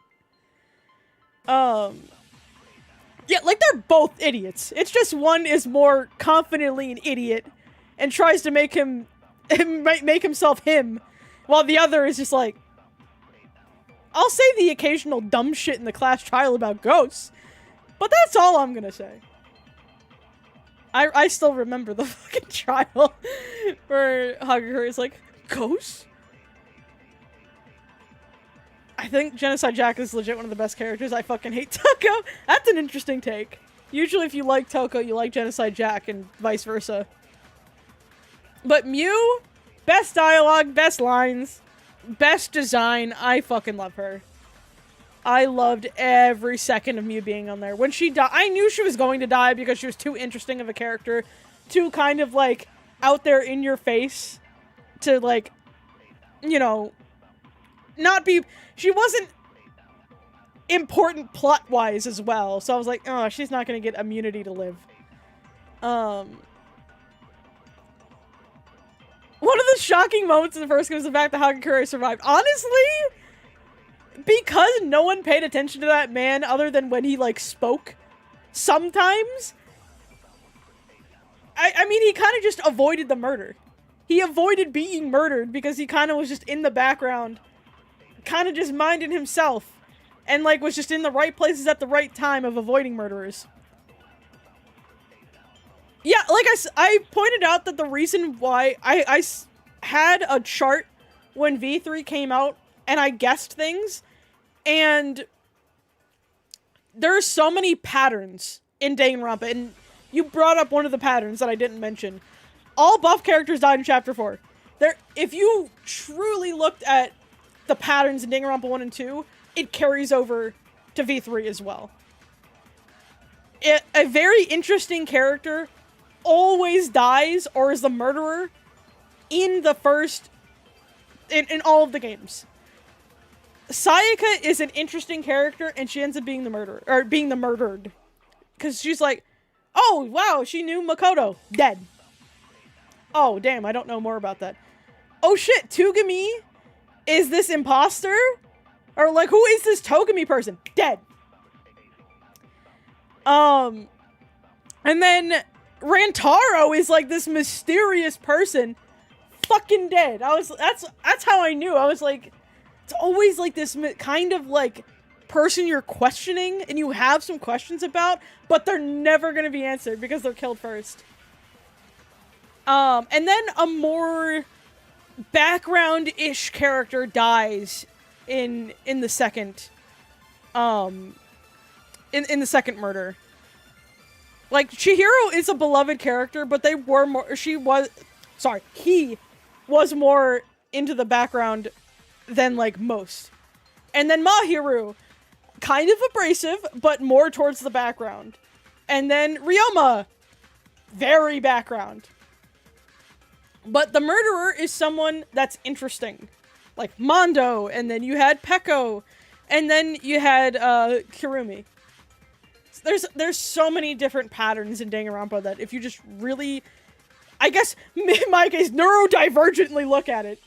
Yeah, like, they're both idiots. It's just one is more confidently an idiot and tries to make himself him, while the other is just like, I'll say the occasional dumb shit in the class trial about ghosts, but that's all I'm gonna say. I still remember the fucking trial where Hagakure is like, ghosts? I think Genocide Jack is legit one of the best characters. I fucking hate Toko. That's an interesting take. Usually if you like Toko, you like Genocide Jack, and vice versa. But Miu, best dialogue, best lines, best design. I fucking love her. I loved every second of Miu being on there. When she died, I knew she was going to die because she was too interesting of a character, too kind of, like, out there in your face to, like, you know, not be... She wasn't important plot-wise as well, so I was like, oh, she's not gonna get immunity to live. One of the shocking moments in the first game was the fact that Hagakure survived. Honestly, because no one paid attention to that man other than when he, like, spoke, sometimes, I mean, he kind of just avoided the murder. He avoided being murdered because he kind of was just in the background, kind of just minding himself, and, like, was just in the right places at the right time of avoiding murderers. Yeah, like I pointed out that the reason why I had a chart when V3 came out, and I guessed things, and there's so many patterns in Danganronpa, and you brought up one of the patterns that I didn't mention. All buff characters died in Chapter 4. If you truly looked at the patterns in Danganronpa 1 and 2, it carries over to V3 as well. A very interesting character always dies or is the murderer in the first... in all of the games. Sayaka is an interesting character, and she ends up being the murderer, or being the murdered. Because she's like, oh, wow, she knew Makoto. Dead. Oh, damn, I don't know more about that. Oh, shit, Tugami is this imposter? Or, like, who is this Togami person? Dead. And then Rantaro is, like, this mysterious person. Fucking dead. That's how I knew. I was like, it's always, like, this kind of, like, person you're questioning, and you have some questions about, but they're never gonna be answered because they're killed first. And then a more background-ish character dies in the second, in the second murder. Like, Chihiro is a beloved character, but he was more into the background than, like, most. And then Mahiru, kind of abrasive, but more towards the background. And then Ryoma, very background. But the murderer is someone that's interesting. Like Mondo, and then you had Peko, and then you had Kirumi. There's so many different patterns in Danganronpa that if you just really, I guess, in my case, neurodivergently look at it,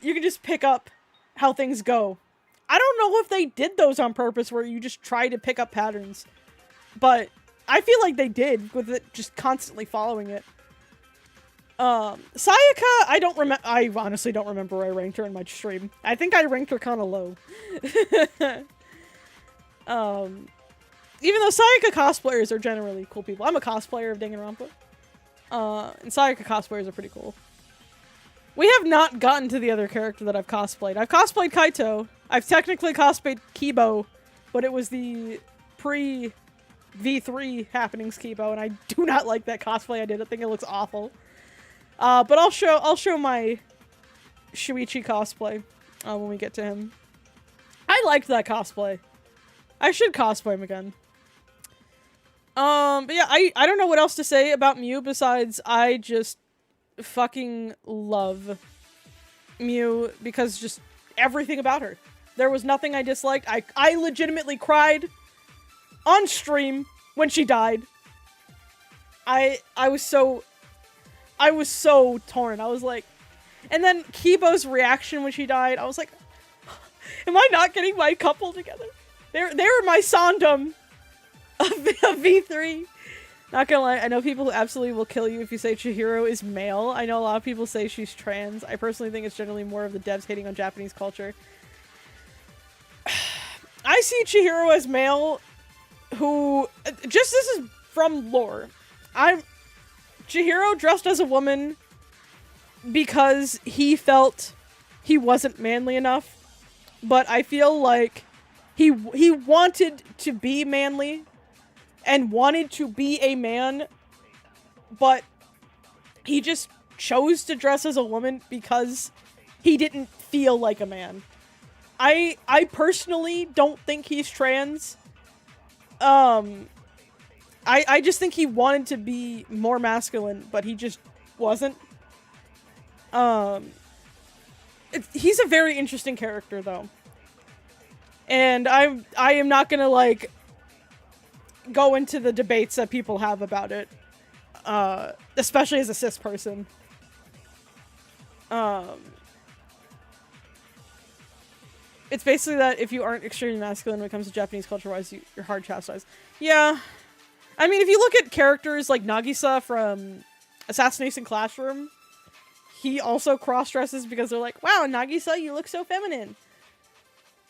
you can just pick up how things go. I don't know if they did those on purpose where you just try to pick up patterns, but I feel like they did with it just constantly following it. Sayaka, I honestly don't remember where I ranked her in my stream. I think I ranked her kind of low. Even though Sayaka cosplayers are generally cool people. I'm a cosplayer of Danganronpa. And Sayaka cosplayers are pretty cool. We have not gotten to the other character that I've cosplayed. I've cosplayed Kaito. I've technically cosplayed Keebo, but it was the pre-V3 happenings Keebo, and I do not like that cosplay I did. I think it looks awful. But I'll show my Shuichi cosplay when we get to him. I liked that cosplay. I should cosplay him again. But yeah, I don't know what else to say about Miu besides I just fucking love Miu because just everything about her. There was nothing I disliked. I legitimately cried on stream when she died. I was so torn. I was like, and then Keebo's reaction when she died, I was like, am I not getting my couple together? They were my Sondom of V3. Not gonna lie, I know people who absolutely will kill you if you say Chihiro is male. I know a lot of people say she's trans. I personally think it's generally more of the devs hating on Japanese culture. I see Chihiro as male who, just this is from lore. Chihiro dressed as a woman because he felt he wasn't manly enough, but I feel like he wanted to be manly and wanted to be a man, but he just chose to dress as a woman because he didn't feel like a man. I personally don't think he's trans. I just think he wanted to be more masculine, but he just wasn't. He's a very interesting character, though. And I am not gonna, like, go into the debates that people have about it. Especially as a cis person. It's basically that if you aren't extremely masculine when it comes to Japanese culture-wise, you're hard chastised. Yeah. I mean, if you look at characters like Nagisa from Assassination Classroom, he also cross-dresses because they're like, wow, Nagisa, you look so feminine.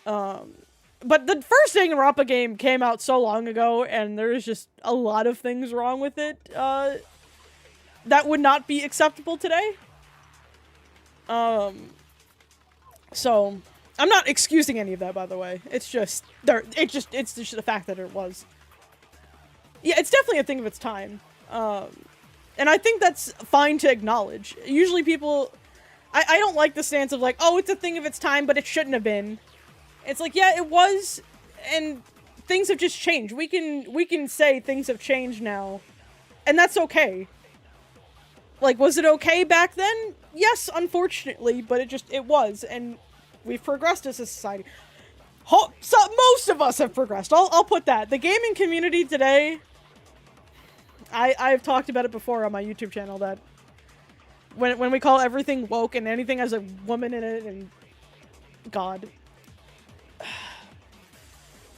But the first Danganronpa game came out so long ago, and there's just a lot of things wrong with it, that would not be acceptable today. So, I'm not excusing any of that, by the way. It's just, it's just the fact that it was. Yeah, it's definitely a thing of its time. And I think that's fine to acknowledge. Usually people, I don't like the stance of like, oh, it's a thing of its time, but it shouldn't have been. It's like, yeah, it was, and things have just changed. We can say things have changed now, and that's okay. Like, was it okay back then? Yes, unfortunately, but it was, and we've progressed as a society. So most of us have progressed. I'll put that. The gaming community today, I've talked about it before on my YouTube channel, that when we call everything woke and anything has a woman in it, and God.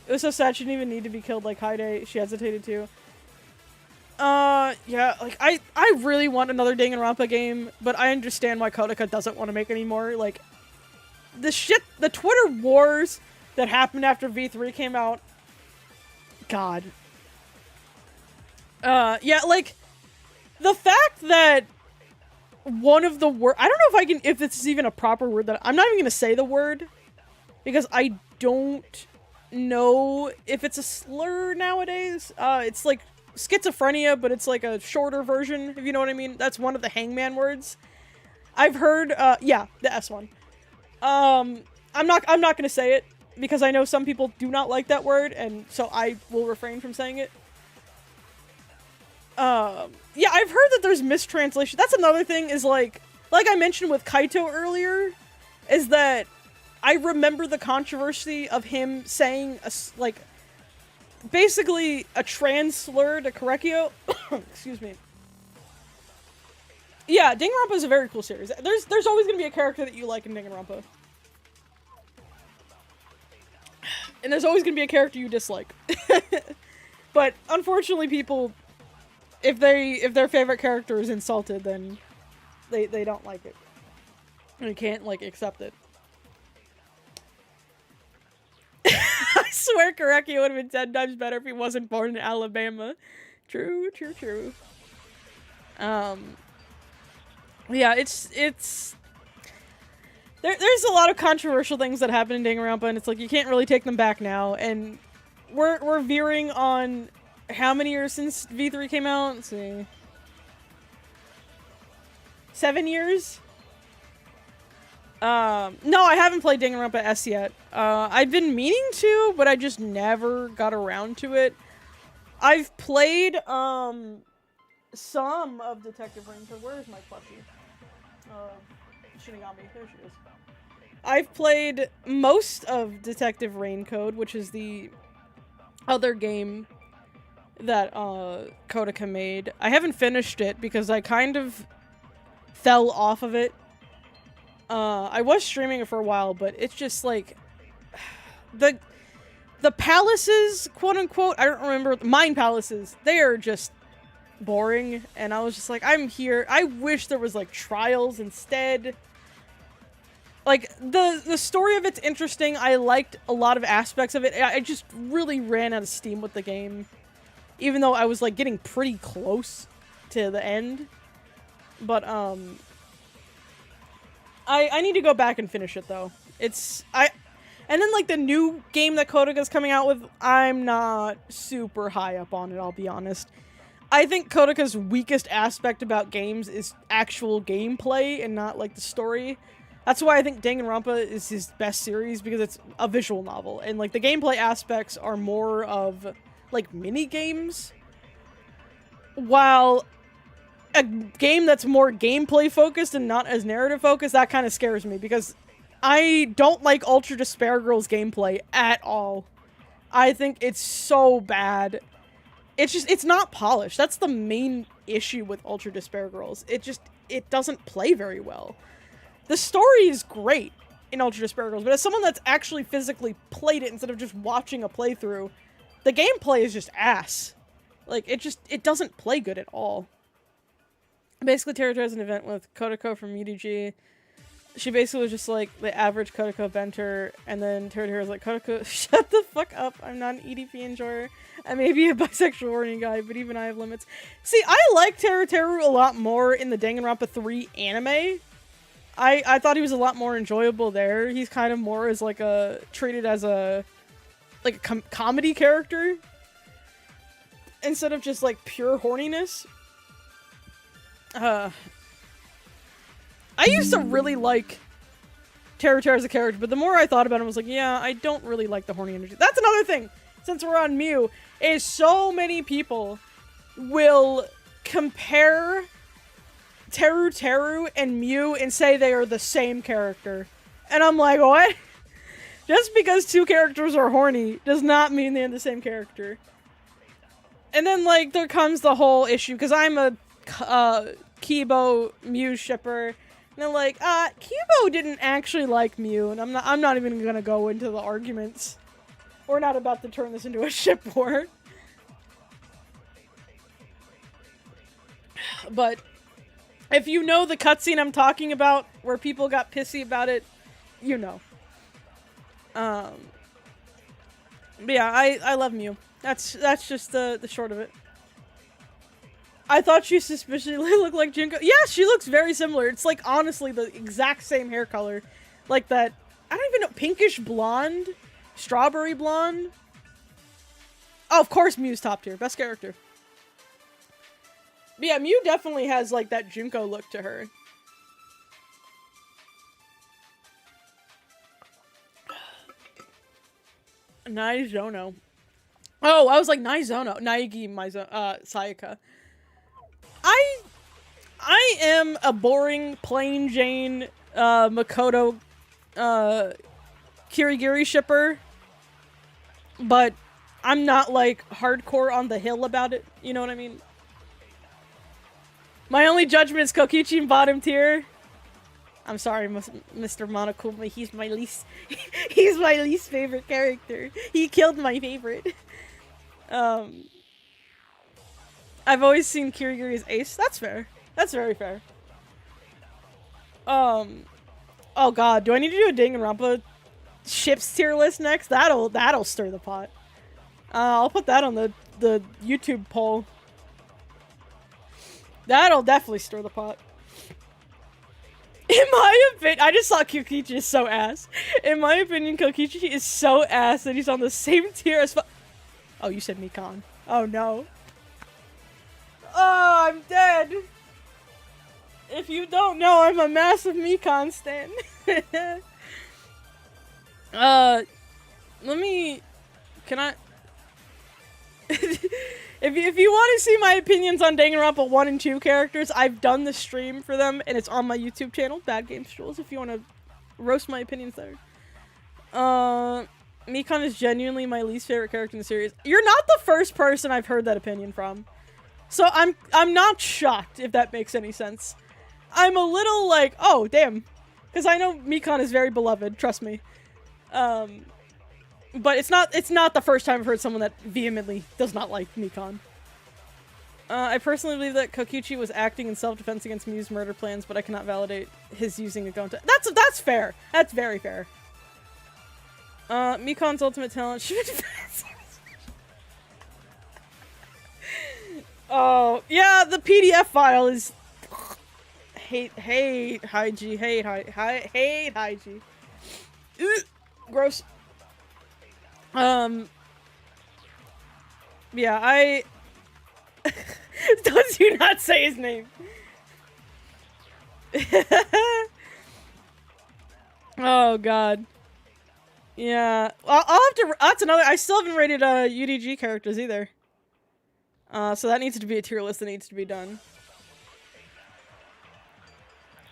It was so sad she didn't even need to be killed like Kaede. She hesitated to. Yeah, like, I really want another Danganronpa game, but I understand why Kodoka doesn't want to make any more. Like, the Twitter wars that happened after V3 came out. God. Yeah, like, the fact that one of the word, I don't know if this is even a proper word, that I'm not even gonna say the word, because I don't know if it's a slur nowadays. It's like schizophrenia, but it's like a shorter version, if you know what I mean. That's one of the Hangman words. I've heard, yeah, the S one. I'm not gonna say it, because I know some people do not like that word, and so I will refrain from saying it. Yeah, I've heard that there's mistranslation. That's another thing, is like I mentioned with Kaito earlier, is that I remember the controversy of him saying, like, basically a trans slur to Korekiyo. Excuse me. Yeah, Danganronpa is a very cool series. There's always gonna be a character that you like in Danganronpa. And there's always gonna be a character you dislike. But unfortunately, people, if their favorite character is insulted, then they don't like it. And you can't, like, accept it. I swear Korekiyo would have been 10 times better if he wasn't born in Alabama. True, true, true. Yeah, there's a lot of controversial things that happen in Danganronpa, and it's like, you can't really take them back now, and we're veering on how many years since V3 came out? Let's see. 7 years? No, I haven't played Danganronpa S yet. I've been meaning to, but I just never got around to it. I've played, some of Detective Raincoat. Where is my plushie? Shinigami. There she is. I've played most of Detective Raincoat, which is the other game that, Kodoka made. I haven't finished it because I kind of fell off of it. I was streaming it for a while, but it's just like the palaces, quote unquote, I don't remember, mine palaces, they are just boring, and I was just like, I'm here. I wish there was like trials instead. Like, the story of it's interesting. I liked a lot of aspects of it. I just really ran out of steam with the game, even though I was like getting pretty close to the end. But I need to go back and finish it, though. And then, like, the new game that Kodoka's coming out with, I'm not super high up on it, I'll be honest. I think Kodoka's weakest aspect about games is actual gameplay and not, like, the story. That's why I think Danganronpa is his best series, because it's a visual novel, and like the gameplay aspects are more of like mini games, while a game that's more gameplay focused and not as narrative focused, that kind of scares me, because I don't like Ultra Despair Girls gameplay at all. I think it's so bad. It's not polished. That's the main issue with Ultra Despair Girls. It doesn't play very well. The story is great in Ultra Despair Girls, but as someone that's actually physically played it instead of just watching a playthrough, the gameplay is just ass. Like, it doesn't play good at all. Basically, Teruto has an event with Kodako from UDG. She basically was just like the average Kodako Benter, and then Teruto was like, Kodako, shut the fuck up, I'm not an EDP enjoyer. I may be a bisexual horny guy, but even I have limits. See, I like Teruto a lot more in the Danganronpa 3 anime. I thought he was a lot more enjoyable there. He's kind of more as like treated as a comedy character instead of just like pure horniness. I used to really like Teruto as a character, but the more I thought about him, I was like, yeah, I don't really like the horny energy. That's another thing, since we're on Miu, is so many people will compare Teru and Miu and say they are the same character. And I'm like, what? Just because two characters are horny does not mean they're the same character. And then, like, there comes the whole issue, because I'm a Keebo Miu shipper, and they're like, Keebo didn't actually like Miu, and I'm not even gonna go into the arguments. We're not about to turn this into a ship war. But if you know the cutscene I'm talking about, where people got pissy about it, you know. But yeah, I love Miu. That's just the short of it. I thought she suspiciously looked like Junko. Yeah, she looks very similar. It's like, honestly, the exact same hair color. Like that, I don't even know, pinkish blonde? Strawberry blonde? Oh, of course Miu's top tier. Best character. But yeah, Miu definitely has, like, that Junko look to her. Naizono. Oh, I was like, Naizono. Naigi Sayaka. I am a boring, plain Jane, Makoto, Kirigiri shipper. But I'm not, like, hardcore on the hill about it. You know what I mean? My only judgment is Kokichi in bottom tier. I'm sorry, Mr. Monokuma. He's my least favorite character. He killed my favorite. I've always seen Kirigiri as ace. That's fair. That's very fair. Oh god, do I need to do a Danganronpa ships tier list next? That'll stir the pot. I'll put that on the YouTube poll. That'll definitely stir the pot. In my opinion, I just saw Kokichi is so ass. In my opinion, Kokichi is so ass that he's on the same tier as oh, you said Mikan. Oh no. Oh, I'm dead. If you don't know, I'm a massive Mikan stan. Can I... If you want to see my opinions on Danganronpa 1 and 2 characters, I've done the stream for them, and it's on my YouTube channel, Bad Games Jules, if you want to roast my opinions there. Mikan is genuinely my least favorite character in the series. You're not the first person I've heard that opinion from. So I'm not shocked, if that makes any sense. I'm a little like, oh, damn. Because I know Mikan is very beloved, trust me. But it's not the first time I've heard someone that vehemently does not like Mikan. I personally believe that Kokichi was acting in self-defense against Miu's murder plans, but I cannot validate his using a Gonta. That's fair. That's very fair. Mikan's ultimate talent should oh, yeah, the PDF file is hate Haiji, hate Haiji. Gross. Yeah, don't you not say his name. Oh god. Yeah. I'll have to. That's another. I still haven't rated UDG characters either. So that needs to be a tier list that needs to be done.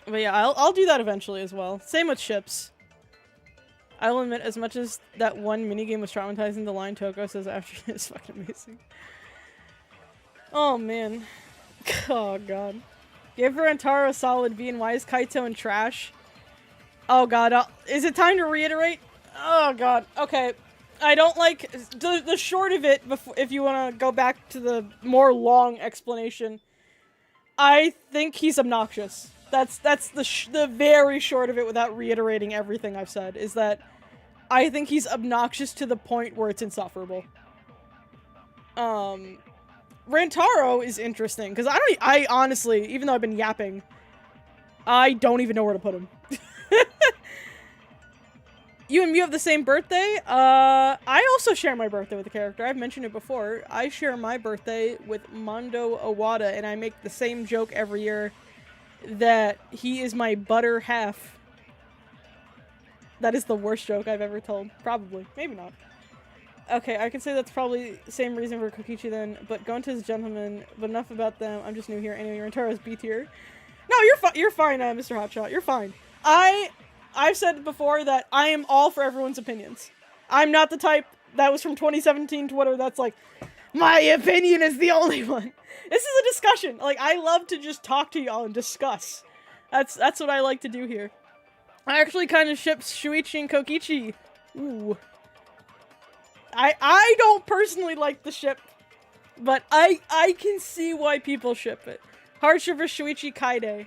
But yeah, I'll do that eventually as well. Same with ships. I will admit, as much as that one minigame was traumatizing, the line Toko says after is fucking amazing. Oh man. Oh god. Give Rantaro a solid B, and why is Kaito in trash? Oh god, is it time to reiterate? Oh god, okay. I don't like the short of it. Before, if you want to go back to the more long explanation, I think he's obnoxious. That's the very short of it, without reiterating everything I've said. Is that I think he's obnoxious to the point where it's insufferable. Rantaro is interesting because I honestly, even though I've been yapping, I don't even know where to put him. You and Miu have the same birthday? I also share my birthday with the character. I've mentioned it before. I share my birthday with Mondo Owada, and I make the same joke every year that he is my butter half. That is the worst joke I've ever told. Probably. Maybe not. Okay, I can say that's probably the same reason for Kokichi then, but Gonta's gentleman, but enough about them. I'm just new here. Anyway, Rantaro's B tier. No, you're fine, Mr. Hotshot. You're fine. I've said before that I am all for everyone's opinions. I'm not the type that was from 2017 Twitter that's like, my opinion is the only one. This is a discussion. Like, I love to just talk to y'all and discuss. That's what I like to do here. I actually kind of ship Shuichi and Kokichi. Ooh. I don't personally like the ship, but I can see why people ship it. Hardship for Shuichi Kaede.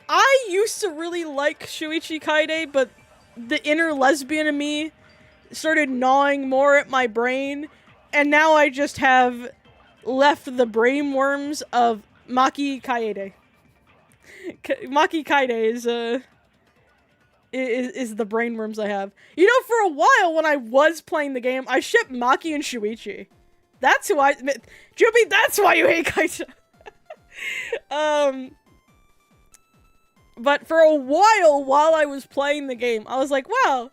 I used to really like Shuichi Kaede, but the inner lesbian in me started gnawing more at my brain, and now I just have left the brainworms of Maki Kaede. Maki Kaede is the brainworms I have. You know, for a while when I was playing the game, I shipped Maki and Shuichi. That's who I... Juby, that's why you hate Kaito! But for a while I was playing the game, I was like, wow,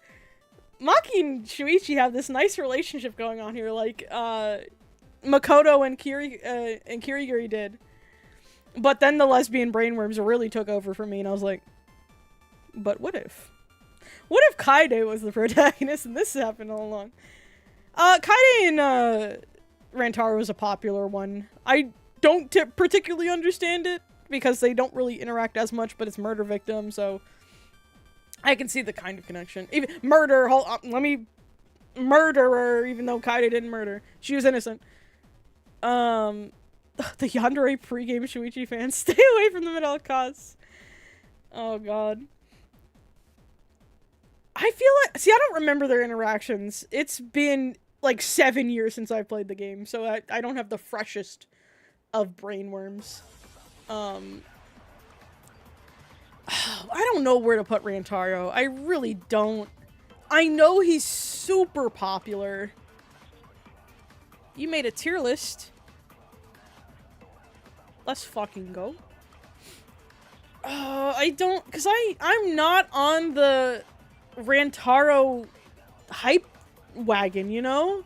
Maki and Shuichi have this nice relationship going on here, like, Makoto and Kirigiri did. But then the lesbian brainworms really took over for me, and I was like, but what if? What if Kaede was the protagonist and this happened all along? Kaede and, Rantaro was a popular one. I don't particularly understand it, because they don't really interact as much, but it's murder victim, so I can see the kind of connection. Even murder, murderer, even though Kaede didn't murder. She was innocent. The Yandere pregame Shuichi fans, stay away from them at all costs. Oh god. I feel like, see, I don't remember their interactions. It's been like 7 years since I played the game, so I don't have the freshest of brainworms. I don't know where to put Rantaro. I really don't. I know he's super popular. You made a tier list. Let's fucking go. I don't, because I'm not on the Rantaro hype wagon, you know?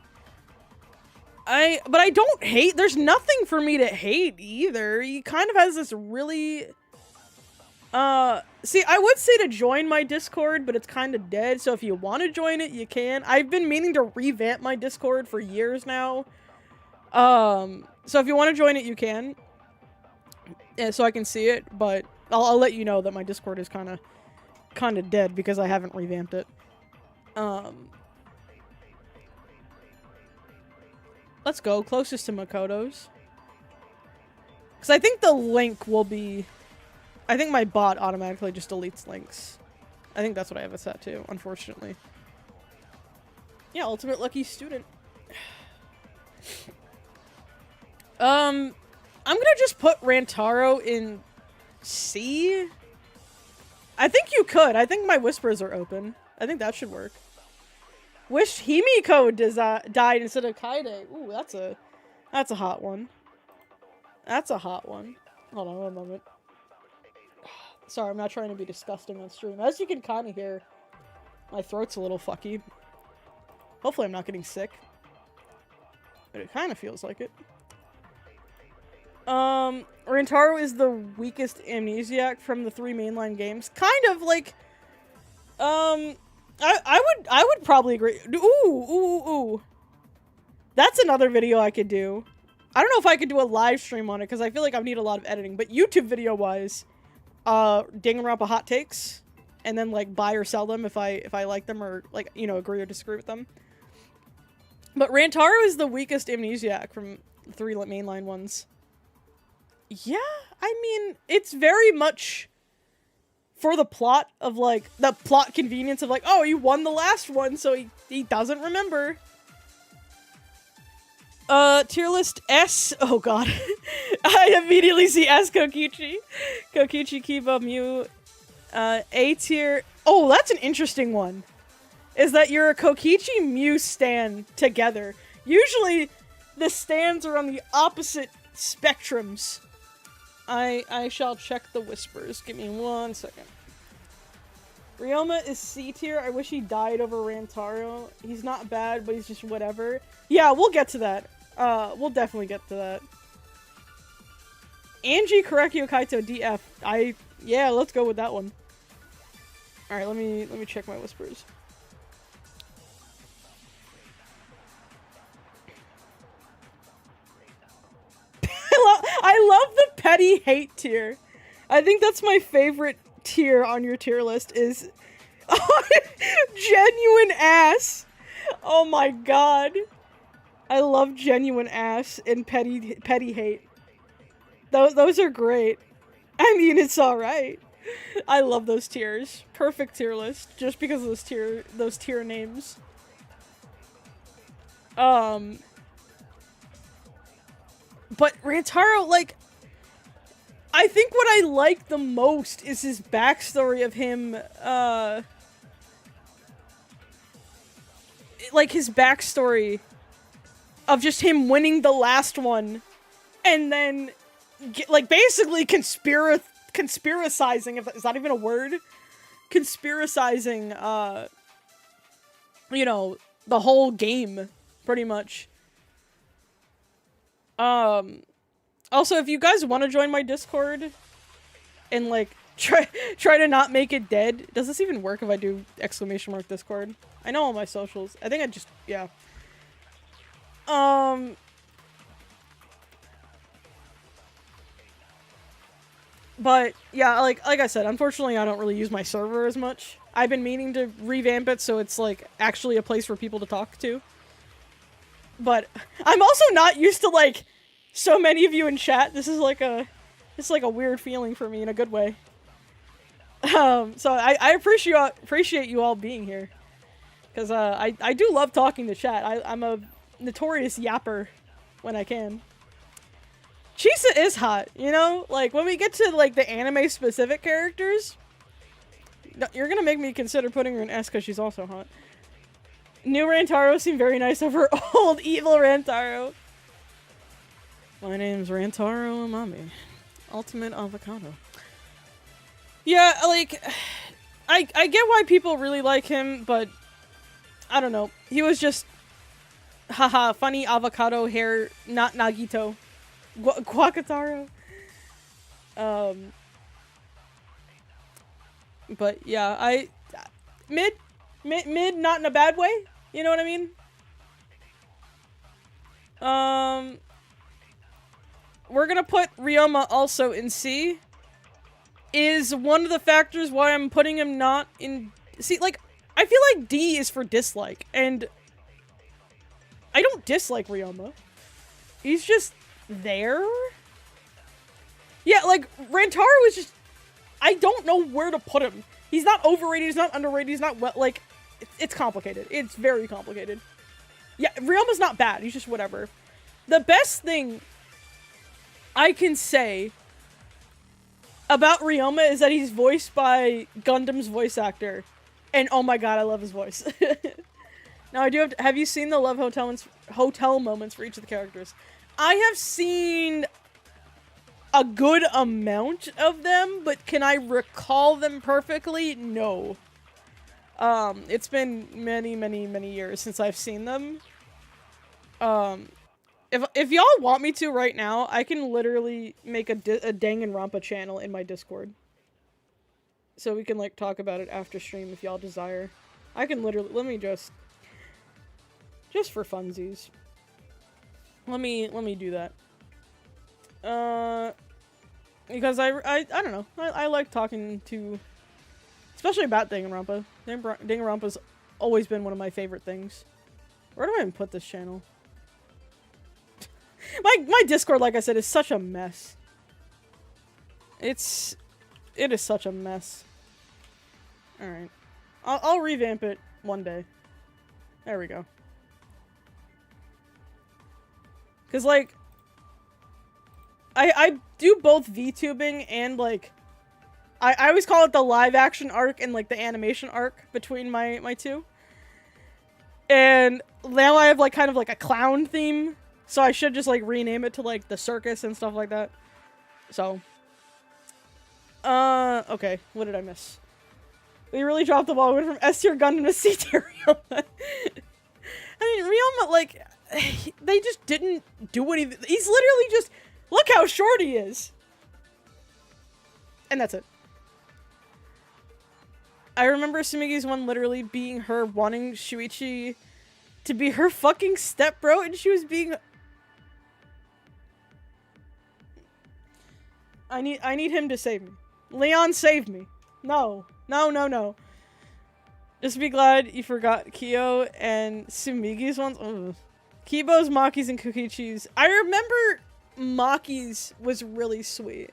But I don't hate, there's nothing for me to hate either. He kind of has this really, see, I would say to join my Discord, but it's kind of dead, so if you want to join it, you can. I've been meaning to revamp my Discord for years now. So if you want to join it, you can. Yeah, so I can see it, but I'll let you know that my Discord is kind of dead because I haven't revamped it. Let's go. Closest to Makoto's. Because I think the link will be... I think my bot automatically just deletes links. I think that's what I have it set to, unfortunately. Yeah, ultimate lucky student. I'm gonna just put Rantaro in C. I think you could. I think my whispers are open. I think that should work. Wish Himiko died instead of Kaede. Ooh, that's a hot one. That's a hot one. Hold on one moment. Sorry, I'm not trying to be disgusting on stream. As you can kind of hear, My throat's a little fucky. Hopefully I'm not getting sick. But it kind of feels like it. Rantaro is the weakest amnesiac from the 3 mainline games. Kind of like, I would probably agree. Ooh. That's another video I could do. I don't know if I could do a live stream on it because I feel like I would need a lot of editing. But YouTube video wise, Danganronpa hot takes, and then like buy or sell them if I like them or like, you know, agree or disagree with them. But Rantaro is the weakest amnesiac from the 3 mainline ones. Yeah, I mean, it's very much for the plot of, like, the plot convenience of, like, oh, he won the last one, so he doesn't remember. Tier list S. Oh, God. I immediately see S Kokichi. Kokichi, Keebo, Miu. A tier. Oh, that's an interesting one. Is that you're a Kokichi Miu stan together. Usually, the stans are on the opposite spectrums. I shall check the whispers. Give me 1 second. Ryoma is C tier. I wish he died over Rantaro. He's not bad, but he's just whatever. Yeah, we'll get to that. We'll definitely get to that. Angie, Korekiyo, Kaito, DF. Yeah, let's go with that one. Alright, let me check my whispers. I love the petty hate tier. I think that's my favorite tier on your tier list is genuine ass. Oh my god. I love genuine ass and petty hate. Those are great. I mean, it's alright. I love those tiers. Perfect tier list. Just because of those tier names. But Rantaro, like, I think what I like the most is his backstory of him, like, his backstory of just him winning the last one, and then, like, basically conspiracizing, is that even a word? Conspiracizing, you know, the whole game, pretty much. Also, if you guys want to join my Discord and, like, try to not make it dead. Does this even work if I do !Discord? I know all my socials. I think I just, yeah. But, yeah, like I said, unfortunately I don't really use my server as much. I've been meaning to revamp it so it's, like, actually a place for people to talk to. But I'm also not used to, like, so many of you in chat. This is like a weird feeling for me in a good way. So I appreciate you all being here. Because I do love talking to chat. I'm a notorious yapper when I can. Chisa is hot, you know? Like, when we get to, like, the anime-specific characters, you're gonna make me consider putting her in S because she's also hot. New Rantaro seemed very nice over old evil Rantaro. My name's Rantaro Amami. Ultimate avocado. Yeah, like, I get why people really like him, but I don't know. He was just, haha, funny avocado hair, not Nagito. Guacataro. But yeah, mid, not in a bad way. You know what I mean? We're gonna put Ryoma also in C. Is one of the factors why I'm putting him not in C. Like, I feel like D is for dislike, and I don't dislike Ryoma. He's just there. Yeah, like, Rantaro is just, I don't know where to put him. He's not overrated, he's not underrated, he's not, well, like, it's complicated. It's very complicated. Yeah, Ryoma's not bad. He's just whatever. The best thing I can say about Ryoma is that he's voiced by Gundam's voice actor. And oh my god, I love his voice. Now, I do have you seen the love hotel moments for each of the characters? I have seen a good amount of them, but can I recall them perfectly? No. It's been many, many, many years since I've seen them. If y'all want me to right now, I can literally make a Danganronpa channel in my Discord. So we can, like, talk about it after stream if y'all desire. I can literally- let me just for funsies. Let me do that. Because I don't know. I like talking to, especially about Danganronpa. Danganronpa's always been one of my favorite things. Where do I even put this channel? My Discord, like I said, is such a mess. It is such a mess. Alright. I'll revamp it one day. There we go. Cause, like, I do both VTubing and, like, I always call it the live action arc and, like, the animation arc between my two. And now I have, like, kind of like a clown theme. So I should just, like, rename it to, like, the circus and stuff like that. So. Okay. What did I miss? We really dropped the ball. We went from S tier Gundam to C tier Ryoma. I mean, Ryoma, like, they just didn't do anything. He's literally just, look how short he is. And that's it. I remember Tsumugi's one literally being her wanting Shuichi to be her fucking stepbro, and she was being... I need him to save me. Leon, save me. No. No, no, no. Just be glad you forgot Kyo and Tsumugi's ones. Ugh. Keebo's, Maki's, and Kokichi's. I remember Maki's was really sweet.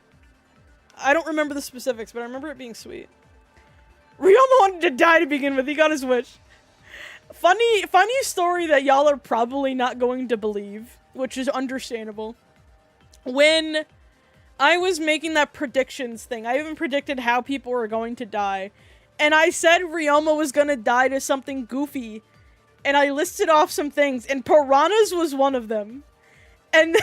I don't remember the specifics, but I remember it being sweet. Ryoma wanted to die to begin with. He got his wish. Funny story that y'all are probably not going to believe, which is understandable. When I was making that predictions thing, I even predicted how people were going to die. And I said Ryoma was gonna die to something goofy. And I listed off some things, and piranhas was one of them. And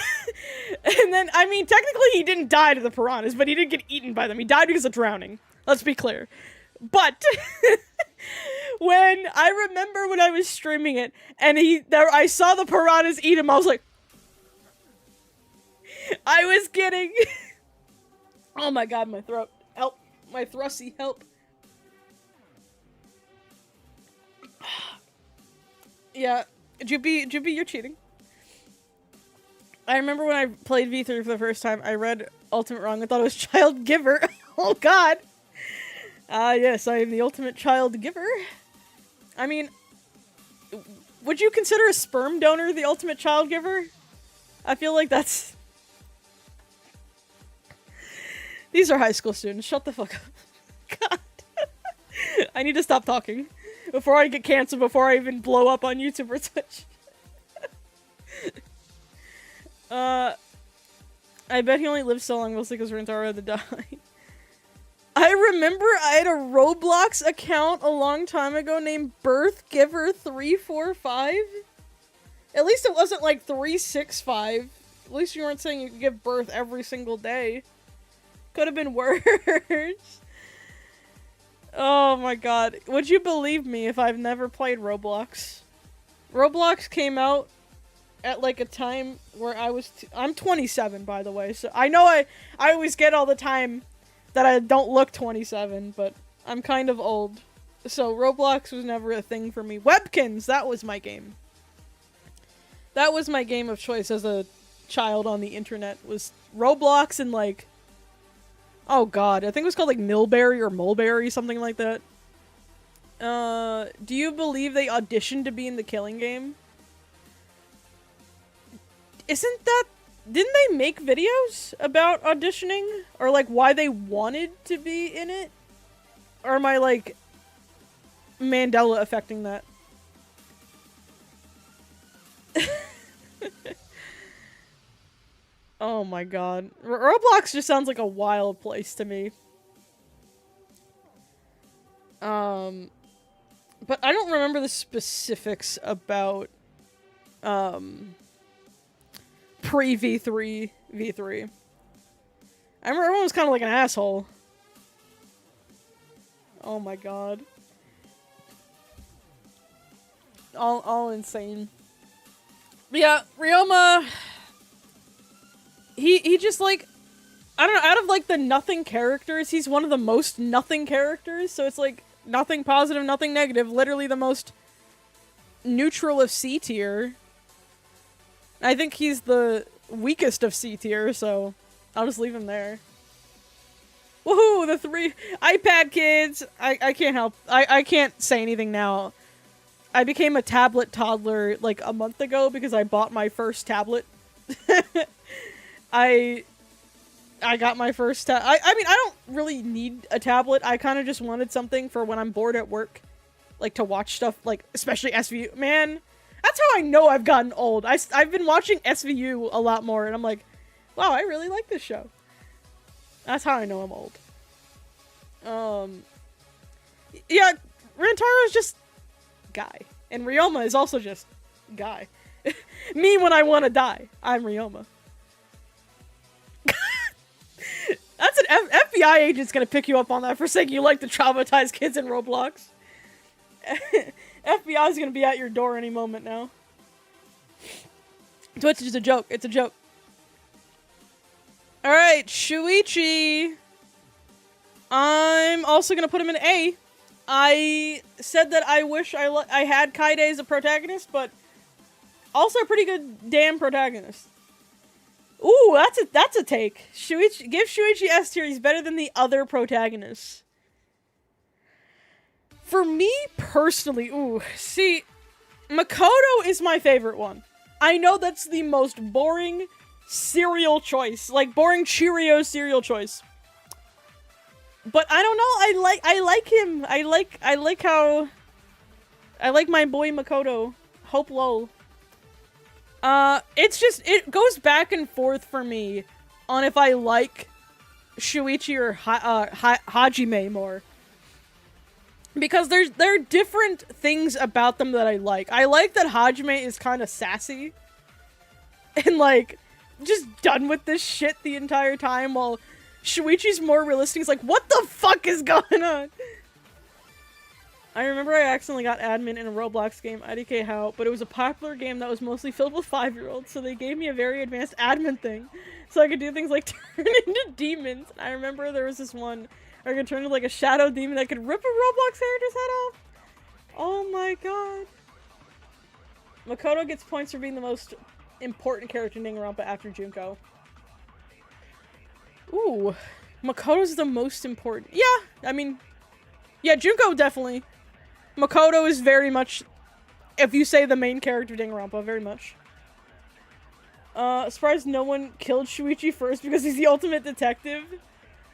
then, I mean, technically he didn't die to the piranhas, but he didn't get eaten by them. He died because of drowning. Let's be clear. But when I remember when I was streaming it, and I saw the piranhas eat him, I was like, I was kidding. Oh my god, my throat. Help. My thrusty, help. Yeah, Juppy, you're cheating. I remember when I played V3 for the first time, I read Ultimate wrong. I thought it was Child Giver. Oh god. Yes, I am the ultimate child giver. I mean, would you consider a sperm donor the ultimate child giver? I feel like that's... These are high school students. Shut the fuck up. God. I need to stop talking before I get canceled, before I even blow up on YouTube or Twitch. I bet he only lived so long mostly because Rantaro had to die. I remember I had a Roblox account a long time ago named BirthGiver345. At least it wasn't like 365. At least you weren't saying you could give birth every single day. Could have been worse. Oh my god. Would you believe me if I've never played Roblox? Roblox came out at like a time where I was... I'm 27, by the way, so I know I always get all the time that I don't look 27, but I'm kind of old. So Roblox was never a thing for me. Webkins! That was my game. That was my game of choice as a child on the internet, was Roblox and like... Oh god, I think it was called like Milberry or Mulberry, something like that. Do you believe they auditioned to be in the Killing Game? Isn't that... Didn't they make videos about auditioning? Or like why they wanted to be in it? Or am I like Mandela affecting that? Oh my god. Roblox just sounds like a wild place to me. But I don't remember the specifics about, pre-V3 V3. I remember everyone was kind of like an asshole. Oh my god. all insane. But yeah, Ryoma, he just like, I don't know, out of like the nothing characters, he's one of the most nothing characters, so it's like nothing positive, nothing negative, literally the most neutral of C tier. I think he's the weakest of C tier, so I'll just leave him there. Woohoo, the 3 iPad kids! I can't help, I can't say anything now. I became a tablet toddler like a month ago because I bought my first tablet. I got my first I mean, I don't really need a tablet. I kind of just wanted something for when I'm bored at work. Like, to watch stuff, like, especially SVU. Man, that's how I know I've gotten old. I've been watching SVU a lot more, and I'm like, wow, I really like this show. That's how I know I'm old. Yeah, Rantaro is just guy. And Ryoma is also just guy. Me when I want to die. I'm Ryoma. That's an FBI agent's gonna pick you up on that for saying you like to traumatize kids in Roblox. FBI is gonna be at your door any moment now. Twitch is a joke. It's a joke. Alright, Shuichi. I'm also gonna put him in A. I said that I wish I had Kaede as a protagonist, but also a pretty good damn protagonist. Ooh, that's a take. Shuichi, give Shuichi S tier. He's better than the other protagonists. For me personally, ooh, see, Makoto is my favorite one. I know that's the most boring cereal choice, like boring Cheerios cereal choice. But I don't know, I like him. I like my boy Makoto. Hope lol. It's just, it goes back and forth for me on if I like Shuichi or Hajime more. Because there are different things about them that I like. I like that Hajime is kind of sassy. And like, just done with this shit the entire time, while Shuichi's more realistic. He's like, what the fuck is going on? I remember I accidentally got admin in a Roblox game, IDK how, but it was a popular game that was mostly filled with 5-year-olds, so they gave me a very advanced admin thing, so I could do things like turn into demons. And I remember there was this one where I could turn into like a shadow demon that could rip a Roblox character's head off. Oh my god. Makoto gets points for being the most important character in Danganronpa after Junko. Ooh, Makoto's the most important. Yeah, I mean, yeah, Junko definitely. Makoto is very much, if you say the main character of Danganronpa, very much. Surprised no one killed Shuichi first because he's the ultimate detective.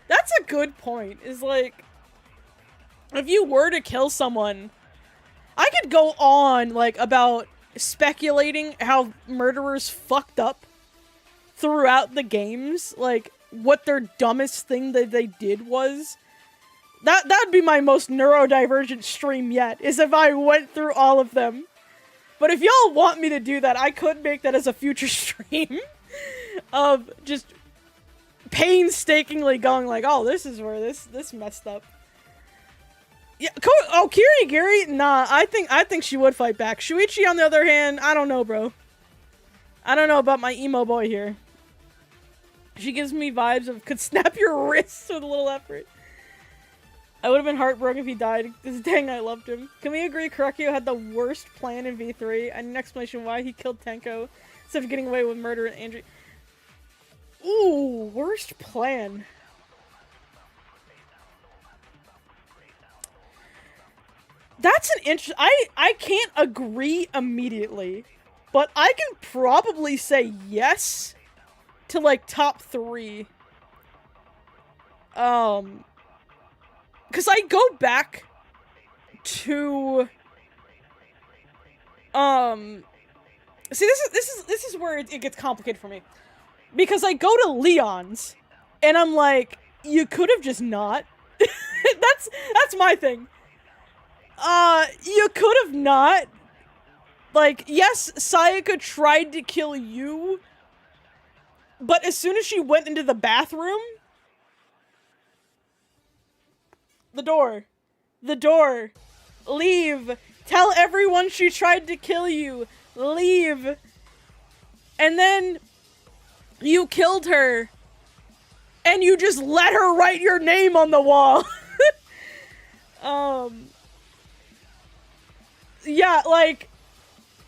That's a good point, is like, if you were to kill someone, I could go on, like, about speculating how murderers fucked up throughout the games, like, what their dumbest thing that they did was. That'd be my most neurodivergent stream yet, is if I went through all of them. But if y'all want me to do that, I could make that as a future stream of just painstakingly going like, oh, this is where this messed up. Yeah, oh, Kirigiri? Nah, I think she would fight back. Shuichi, on the other hand, I don't know, bro. I don't know about my emo boy here. She gives me vibes of could snap your wrists with a little effort. I would have been heartbroken if he died, because dang, I loved him. Can we agree Korekiyo had the worst plan in V3? I need an explanation why he killed Tenko instead of getting away with murder and Angie. Ooh, worst plan. That's an interesting... I can't agree immediately, but I can probably say yes to, like, top 3. Because I go back to... See, this is where it gets complicated for me. Because I go to Leon's, and I'm like, you could have just not. That's my thing. You could have not. Like, yes, Sayaka tried to kill you, but as soon as she went into the bathroom, the door, leave, Tell everyone she tried to kill you. Leave. And then you killed her. And you just let her write your name on the wall. Yeah, like,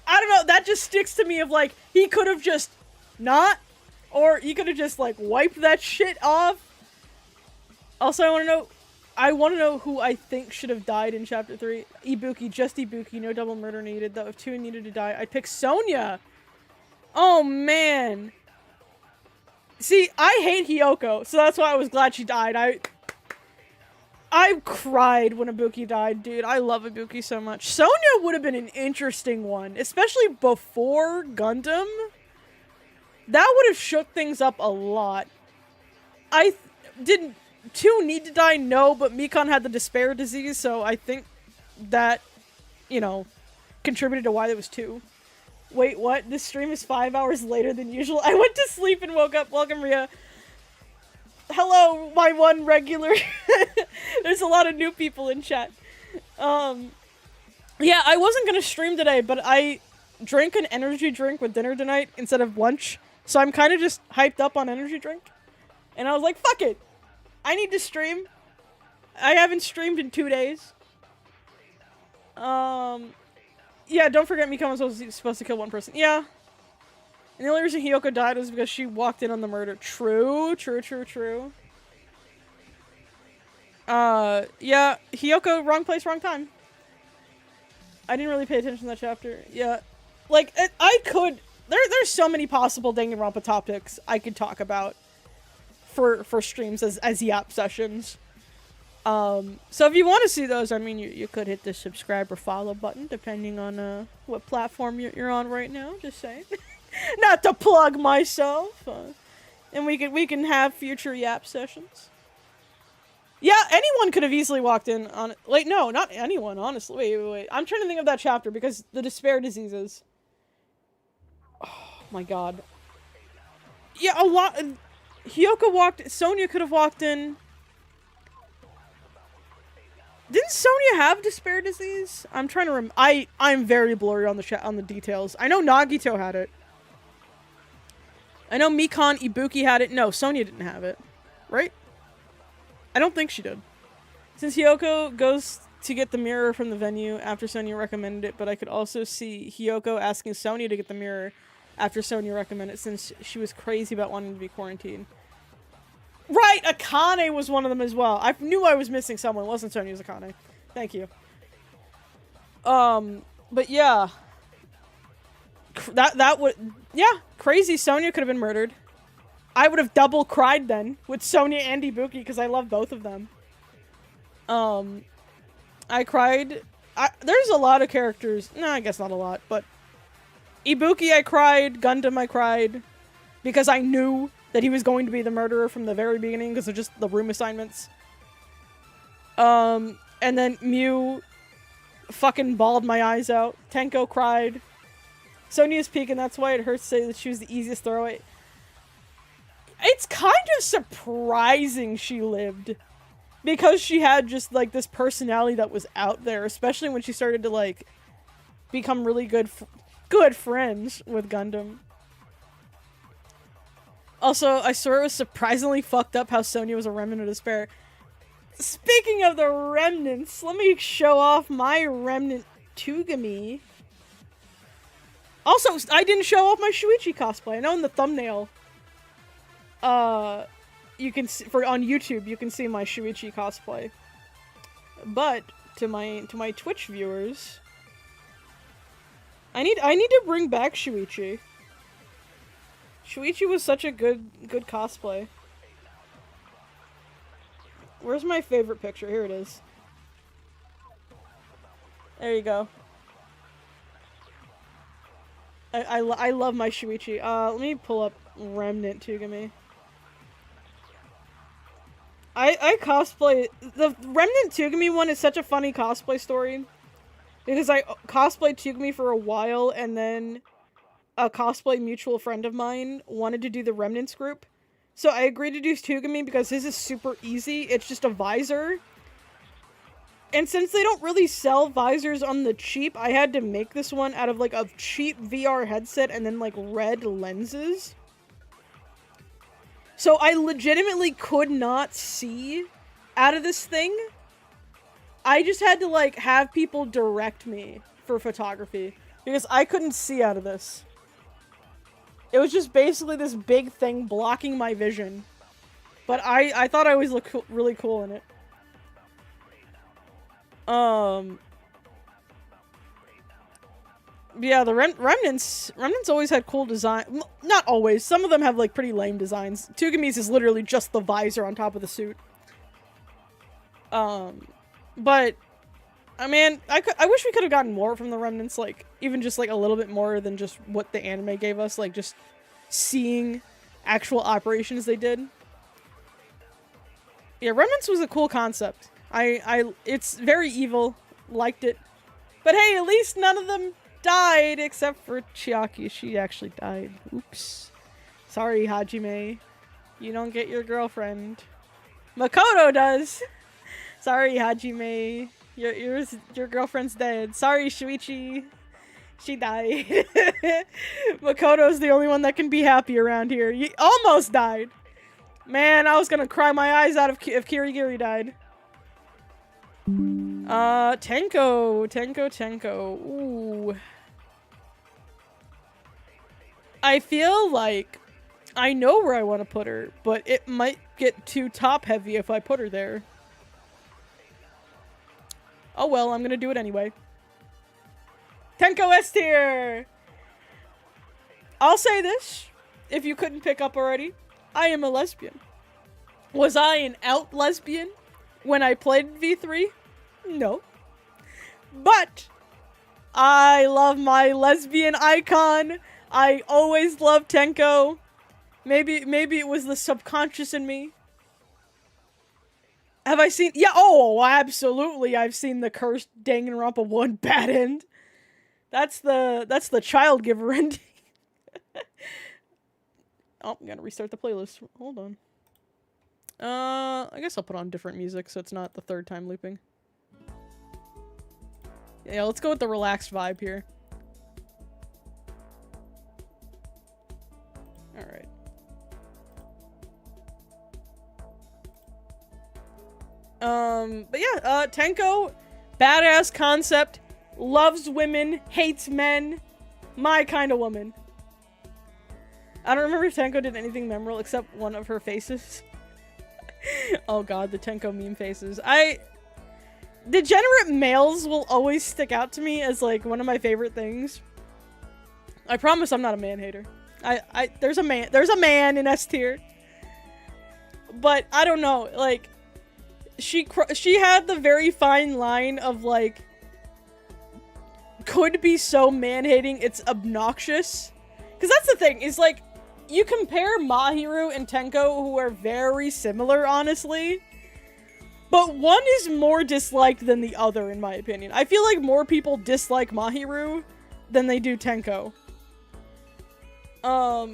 I don't know, that just sticks to me of like, he could have just not, or he could have just like wiped that shit off. Also, I want to know who I think should have died in chapter 3. Ibuki, just Ibuki, no double murder needed, though if 2 needed to die, I'd pick Sonya. Oh man. See, I hate Hiyoko, so that's why I was glad she died. I cried when Ibuki died, dude. I love Ibuki so much. Sonya would have been an interesting one, especially before Gundam. That would have shook things up a lot. Didn't 2 need to die? No, but Mikan had the despair disease, so I think that, you know, contributed to why there was 2. Wait, what? This stream is 5 hours later than usual. I went to sleep and woke up. Welcome, Ria. Hello, my one regular. There's a lot of new people in chat. Yeah, I wasn't gonna stream today, but I drank an energy drink with dinner tonight instead of lunch, so I'm kind of just hyped up on energy drink. And I was like, fuck it. I need to stream. I haven't streamed in 2 days. Yeah, don't forget Mikon was supposed to kill one person. Yeah. And the only reason Hiyoko died was because she walked in on the murder. True. Yeah, Hiyoko, wrong place, wrong time. I didn't really pay attention to that chapter. Yeah. Like, there's so many possible Danganronpa topics I could talk about for streams as Yap sessions. So if you want to see those, I mean, you could hit the subscribe or follow button, depending on what platform you're on right now. Just saying. Not to plug myself. And we can have future Yap sessions. Yeah, anyone could have easily walked in on it. Like, no, not anyone, honestly. Wait. I'm trying to think of that chapter because the despair diseases. Oh my god. Yeah, a lot. Sonya could have walked in. Didn't Sonya have despair disease? I'm trying to I'm very blurry on the details. I know Nagito had it. I know Mikan Ibuki had it. No, Sonya didn't have it. Right? I don't think she did. Since Hiyoko goes to get the mirror from the venue after Sonya recommended it, but I could also see Hiyoko asking Sonya to get the mirror after Sonya recommended it since she was crazy about wanting to be quarantined. Right, Akane was one of them as well. I knew I was missing someone. It wasn't Sonya, it was Akane. Thank you. But yeah. That would... Yeah, crazy Sonya could have been murdered. I would have double cried then with Sonya and Ibuki because I love both of them. I cried... there's a lot of characters. No, I guess not a lot, but... Ibuki I cried, Gundam I cried, because I knew that he was going to be the murderer from the very beginning because of just the room assignments. And then Miu fucking bawled my eyes out. Tenko cried. Sonya's peak, and that's why it hurts to say that she was the easiest throwaway. It's kind of surprising she lived. Because she had just, like, this personality that was out there, especially when she started to, like, become really good friends with Gundam. Also, I swear it was surprisingly fucked up how Sonya was a remnant of despair. Speaking of the remnants, let me show off my remnant Tugami. Also, I didn't show off my Shuichi cosplay. I know in the thumbnail, you can see, on YouTube, you can see my Shuichi cosplay. But to my Twitch viewers, I need to bring back Shuichi. Shuichi was such a good cosplay. Where's my favorite picture? Here it is. There you go. I love my Shuichi. Let me pull up Remnant Tugami. I cosplay... The Remnant Tugami one is such a funny cosplay story. Because I cosplayed Tugami for a while, and then a cosplay mutual friend of mine wanted to do the Remnants group. So I agreed to do Tugami because this is super easy. It's just a visor. And since they don't really sell visors on the cheap, I had to make this one out of, like, a cheap VR headset and then, like, red lenses. So I legitimately could not see out of this thing. I just had to, like, have people direct me for photography because I couldn't see out of this. It was just basically this big thing blocking my vision. But I thought I always looked really cool in it. Yeah, the Remnants always had cool design. Not always. Some of them have, like, pretty lame designs. Tugami's is literally just the visor on top of the suit. But, I mean, I wish we could have gotten more from the Remnants, like, even just, like, a little bit more than just what the anime gave us, like, just seeing actual operations they did. Yeah, Remnants was a cool concept. It's very evil. Liked it. But hey, at least none of them died, except for Chiaki. She actually died. Oops. Sorry, Hajime. You don't get your girlfriend. Makoto does! Sorry, Hajime. Your girlfriend's dead. Sorry, Shuichi. She died. Makoto's the only one that can be happy around here. You almost died. Man, I was gonna cry my eyes out if Kirigiri died. Tenko. Ooh. I feel like I know where I want to put her, but it might get too top heavy if I put her there. Oh well, I'm gonna do it anyway. Tenko S tier! I'll say this, if you couldn't pick up already. I am a lesbian. Was I an out lesbian when I played V3? No. But I love my lesbian icon. I always loved Tenko. Maybe it was the subconscious in me. Have I seen? Yeah, oh, absolutely. I've seen the cursed Danganronpa 1 bad end. That's the child giver ending. Oh, I'm gonna restart the playlist. Hold on. I guess I'll put on different music so it's not the third time looping. Yeah, let's go with the relaxed vibe here. Alright. But yeah, Tenko, badass concept, loves women, hates men, my kind of woman. I don't remember if Tenko did anything memorable except one of her faces. Oh god, the Tenko meme faces. Degenerate males will always stick out to me as, like, one of my favorite things. I promise I'm not a man hater. There's a man in S tier. But, I don't know, like, she had the very fine line of, like, could be so man-hating it's obnoxious. Because that's the thing, is, like, you compare Mahiru and Tenko, who are very similar, honestly. But one is more disliked than the other, in my opinion. I feel like more people dislike Mahiru than they do Tenko. I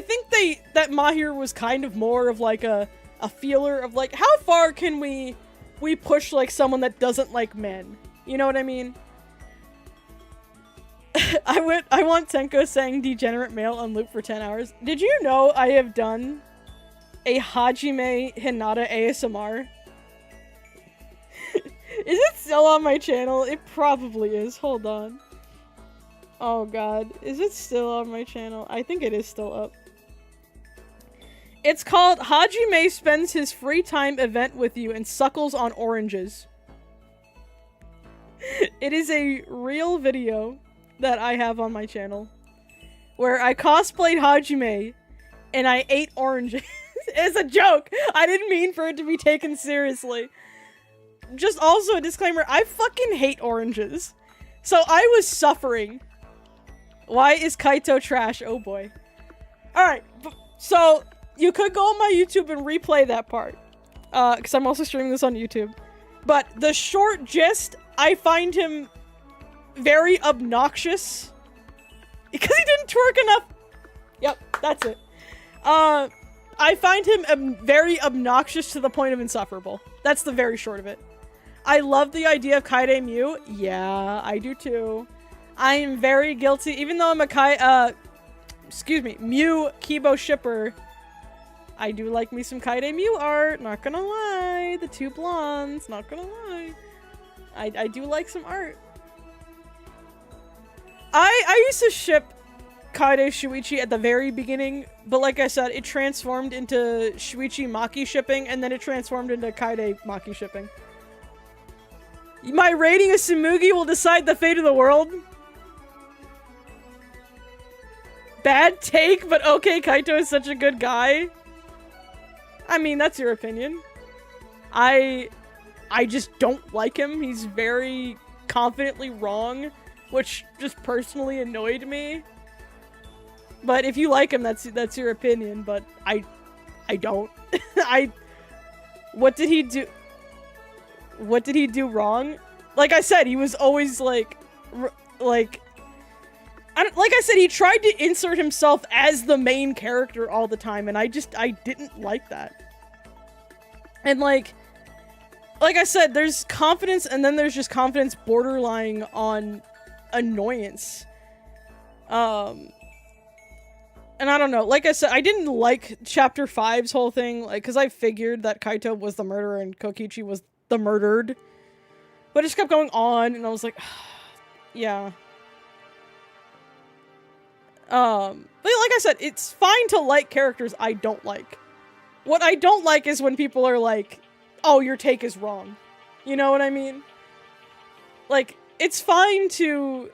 think that Mahiru was kind of more of, like, a feeler of, like, how far can we push, like, someone that doesn't like men? You know what I mean? I want Tenko saying degenerate male on loop for 10 hours. Did you know I have done a Hajime Hinata ASMR? Is it still on my channel? It probably is. Hold on. Oh god. Is it still on my channel? I think it is still up. It's called Hajime Spends His Free Time Event With You and Suckles on Oranges. It is a real video that I have on my channel where I cosplayed Hajime and I ate oranges. It's a joke. I didn't mean for it to be taken seriously. Just also a disclaimer, I fucking hate oranges. So I was suffering. Why is Kaito trash? Oh boy. Alright, so you could go on my YouTube and replay that part. Because I'm also streaming this on YouTube. But the short gist, I find him very obnoxious. Because he didn't twerk enough. Yep, that's it. I find him very obnoxious to the point of insufferable. That's the very short of it. I love the idea of Kaede Miu. Yeah, I do too. I am very guilty, even though I'm a Miu Keebo shipper. I do like me some Kaede Miu art, not gonna lie. The two blondes, not gonna lie. I do like some art. I used to ship Kaede Shuichi at the very beginning, but like I said, it transformed into Shuichi Maki shipping, and then it transformed into Kaede Maki shipping. My rating of Tsumugi will decide the fate of the world. Bad take, but okay, Kaito is such a good guy. I mean, that's your opinion. I just don't like him. He's very confidently wrong, which just personally annoyed me. But if you like him, that's your opinion, but I don't. What did he do? What did he do wrong? Like I said, he was always like I said, he tried to insert himself as the main character all the time, and I didn't like that. And like I said, there's confidence, and then there's just confidence borderline on annoyance. And I don't know, like I said, I didn't like Chapter 5's whole thing, like, because I figured that Kaito was the murderer and Kokichi was the murdered. But it just kept going on, and I was like, yeah. But like I said, it's fine to like characters I don't like. What I don't like is when people are like, oh, your take is wrong. You know what I mean? Like, it's fine to...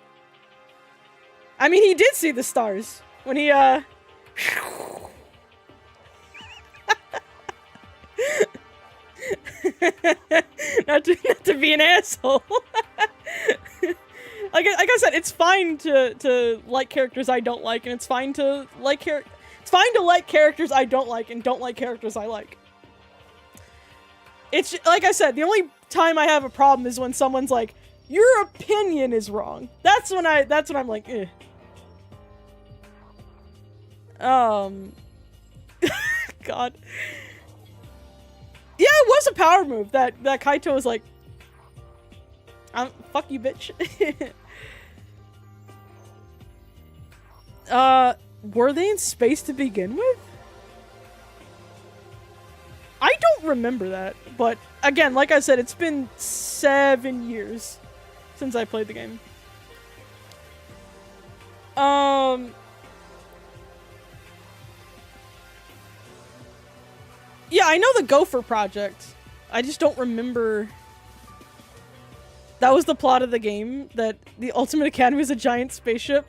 I mean, he did see the stars. When he, not to be an asshole. Like I said, it's fine to like characters I don't like, and it's fine to like characters I don't like and don't like characters I like. It's like I said, the only time I have a problem is when someone's like, your opinion is wrong. That's when I'm like, eh. God. Yeah, it was a power move that Kaito was like, fuck you, bitch. Were they in space to begin with? I don't remember that, but again, like I said, it's been 7 years since I played the game. Yeah, I know the Gopher Project. I just don't remember... That was the plot of the game, that the Ultimate Academy is a giant spaceship.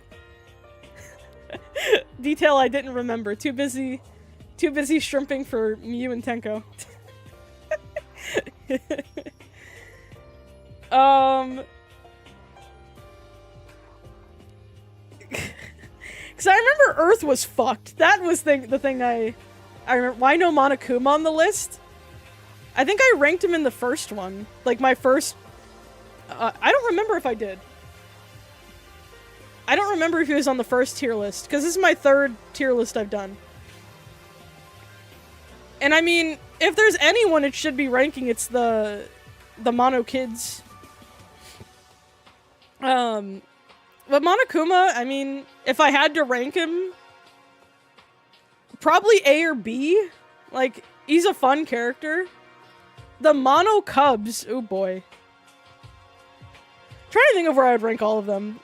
Detail I didn't remember. Too busy shrimping for Miu and Tenko. Because I remember Earth was fucked. That was the thing I remember. Why no Monokuma on the list? I think I ranked him in the first one. Like my first... I don't remember if I did. I don't remember if he was on the first tier list, because this is my third tier list I've done. And I mean, if there's anyone it should be ranking, it's the Mono kids. But Monokuma, I mean, if I had to rank him, probably A or B. Like, he's a fun character. The Mono Cubs, oh boy. Trying to think of where I would rank all of them.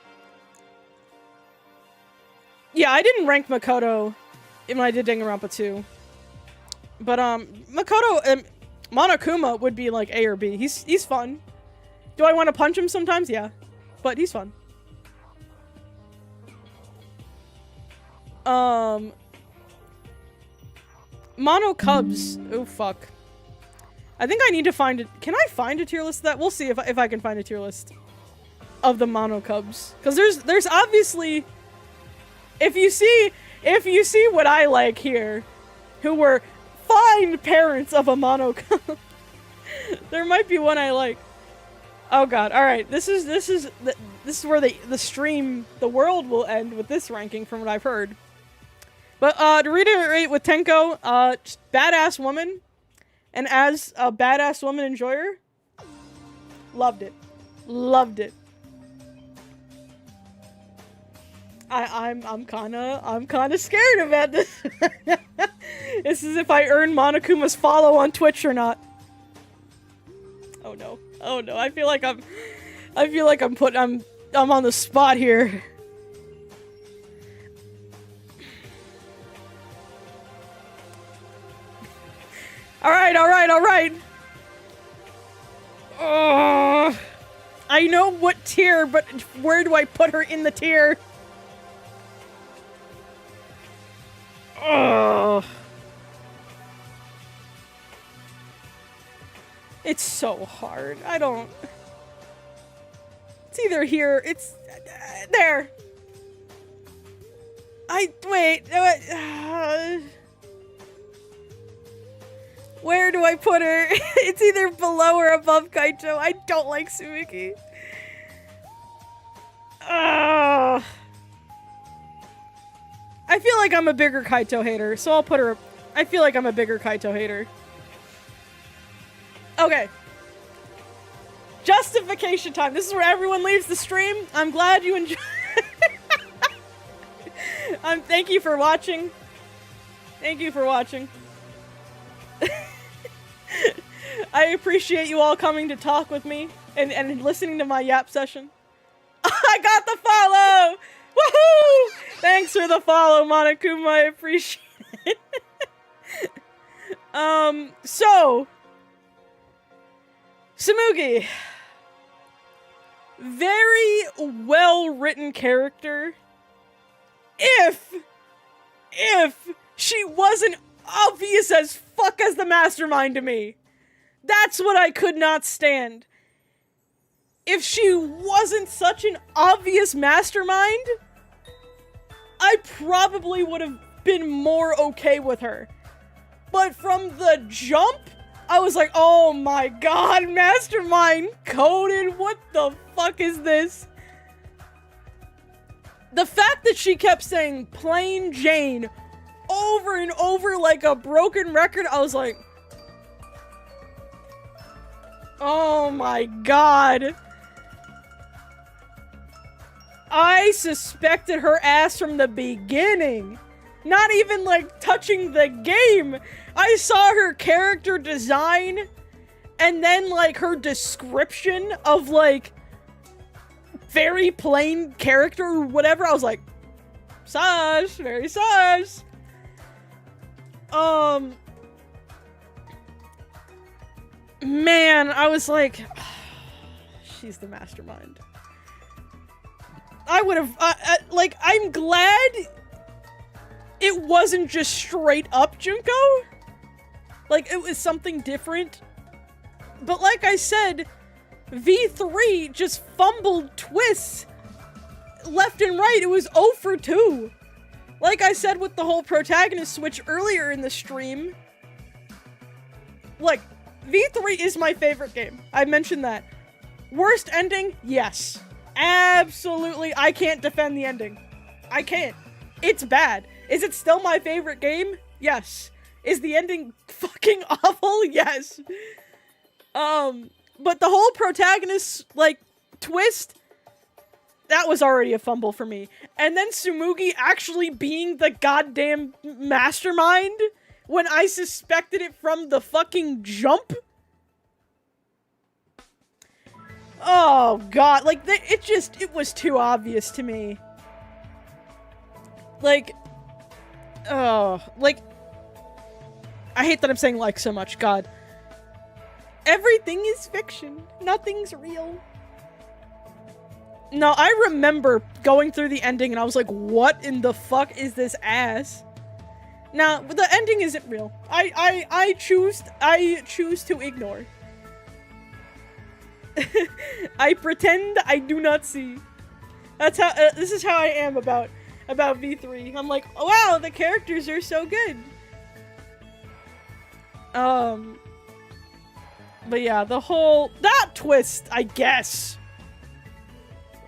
Yeah, I didn't rank Makoto when I did Danganronpa 2. But, Makoto, Monokuma would be like A or B. He's fun. Do I want to punch him sometimes? Yeah. But he's fun. Mono Cubs. Oh, fuck. I think I need to find it. Can I find a tier list of that? We'll see if I can find a tier list of the Mono Cubs. Because there's obviously... If you see what I like here, who were fine parents of a Mono Cub, there might be one I like. Oh god, alright, this is where the world will end with this ranking from what I've heard. But, to reiterate with Tenko, just badass woman, and as a badass woman enjoyer, Loved it. Loved it. I'm kinda scared about this. This is if I earn Monokuma's follow on Twitch or not. Oh no. Oh no. I feel like I'm on the spot here. Alright. I know what tier, but where do I put her in the tier? It's so hard. I don't... It's either here, it's... there. Wait. Where do I put her? It's either below or above Kaito. I don't like Tsumugi. I feel like I'm a bigger Kaito hater, so I'll put her... I feel like I'm a bigger Kaito hater. Okay. Justification time. This is where everyone leaves the stream. I'm glad you enjoyed. Thank you for watching. Thank you for watching. I appreciate you all coming to talk with me and listening to my yap session. I got the follow! Woohoo! Thanks for the follow, Monokuma. I appreciate it. So... Tsumugi. Very well-written character. If she wasn't obvious as fuck as the mastermind to me. That's what I could not stand. If she wasn't such an obvious mastermind, I probably would have been more okay with her. But from the jump, I was like, oh my god, mastermind coded, what the fuck is this? The fact that she kept saying plain Jane over and over like a broken record, I was like, oh my god. I suspected her ass from the beginning. Not even like touching the game. I saw her character design and then like her description of like very plain character or whatever. I was like, sus, very sus. Man, I was like, she's the mastermind. I would have, like, I'm glad it wasn't just straight up Junko. Like, it was something different. But like I said, V3 just fumbled twists left and right. It was 0 for 2. Like I said with the whole protagonist switch earlier in the stream, like, V3 is my favorite game. I mentioned that. Worst ending? Yes. Absolutely. I can't defend the ending. I can't. It's bad. Is it still my favorite game? Yes. Is the ending fucking awful? Yes. But the whole protagonist, like, twist, that was already a fumble for me. And then Tsumugi actually being the goddamn mastermind when I suspected it from the fucking jump? Oh god, like, it was too obvious to me. Like, oh, like, I hate that I'm saying like so much, god. Everything is fiction. Nothing's real. No, I remember going through the ending and I was like, what in the fuck is this ass? Now, the ending isn't real. I choose to ignore. I pretend I do not see. That's how, this is how I am about V3. I'm like, oh, wow, the characters are so good. But yeah, that twist, I guess,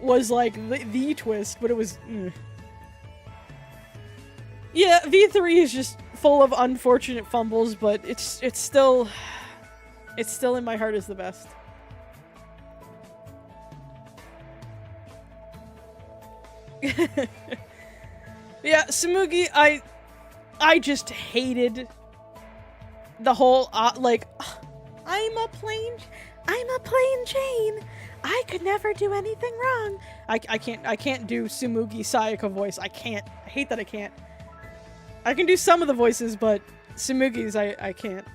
was like the twist, but it was, Yeah, V3 is just full of unfortunate fumbles, but it's still in my heart as the best. Yeah, Tsumugi, I just hated the whole, like, I'm a plain Jane. I could never do anything wrong. I can't do Tsumugi Sayaka voice. I can't. I hate that I can't. I can do some of the voices, but Tsumugi's I can't.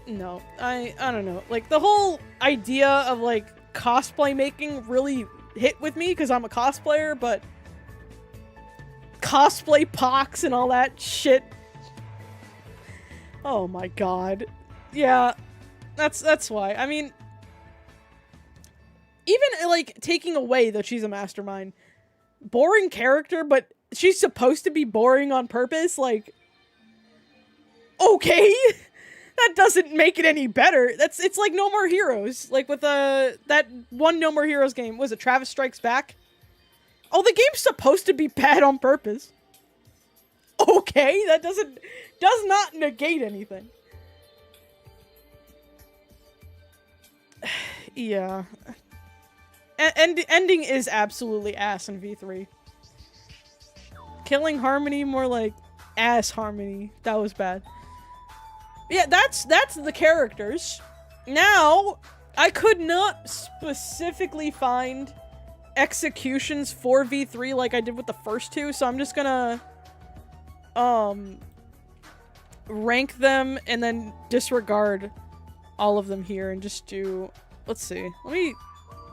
No, I don't know. Like, the whole idea of, like, cosplay making really hit with me because I'm a cosplayer, but cosplay pox and all that shit. Oh my god. Yeah, that's why. I mean, even, like, taking away that she's a mastermind, boring character, but she's supposed to be boring on purpose, like, okay. That doesn't make it any better. It's like No More Heroes. Like with that one No More Heroes game. Was it Travis Strikes Back? Oh, the game's supposed to be bad on purpose. Okay, that does not negate anything. Yeah. Ending is absolutely ass in V3. Killing Harmony, more like ass Harmony. That was bad. Yeah, that's the characters. Now, I could not specifically find executions for V3 like I did with the first two, so I'm just gonna rank them and then disregard all of them here and just do, let's see. Let me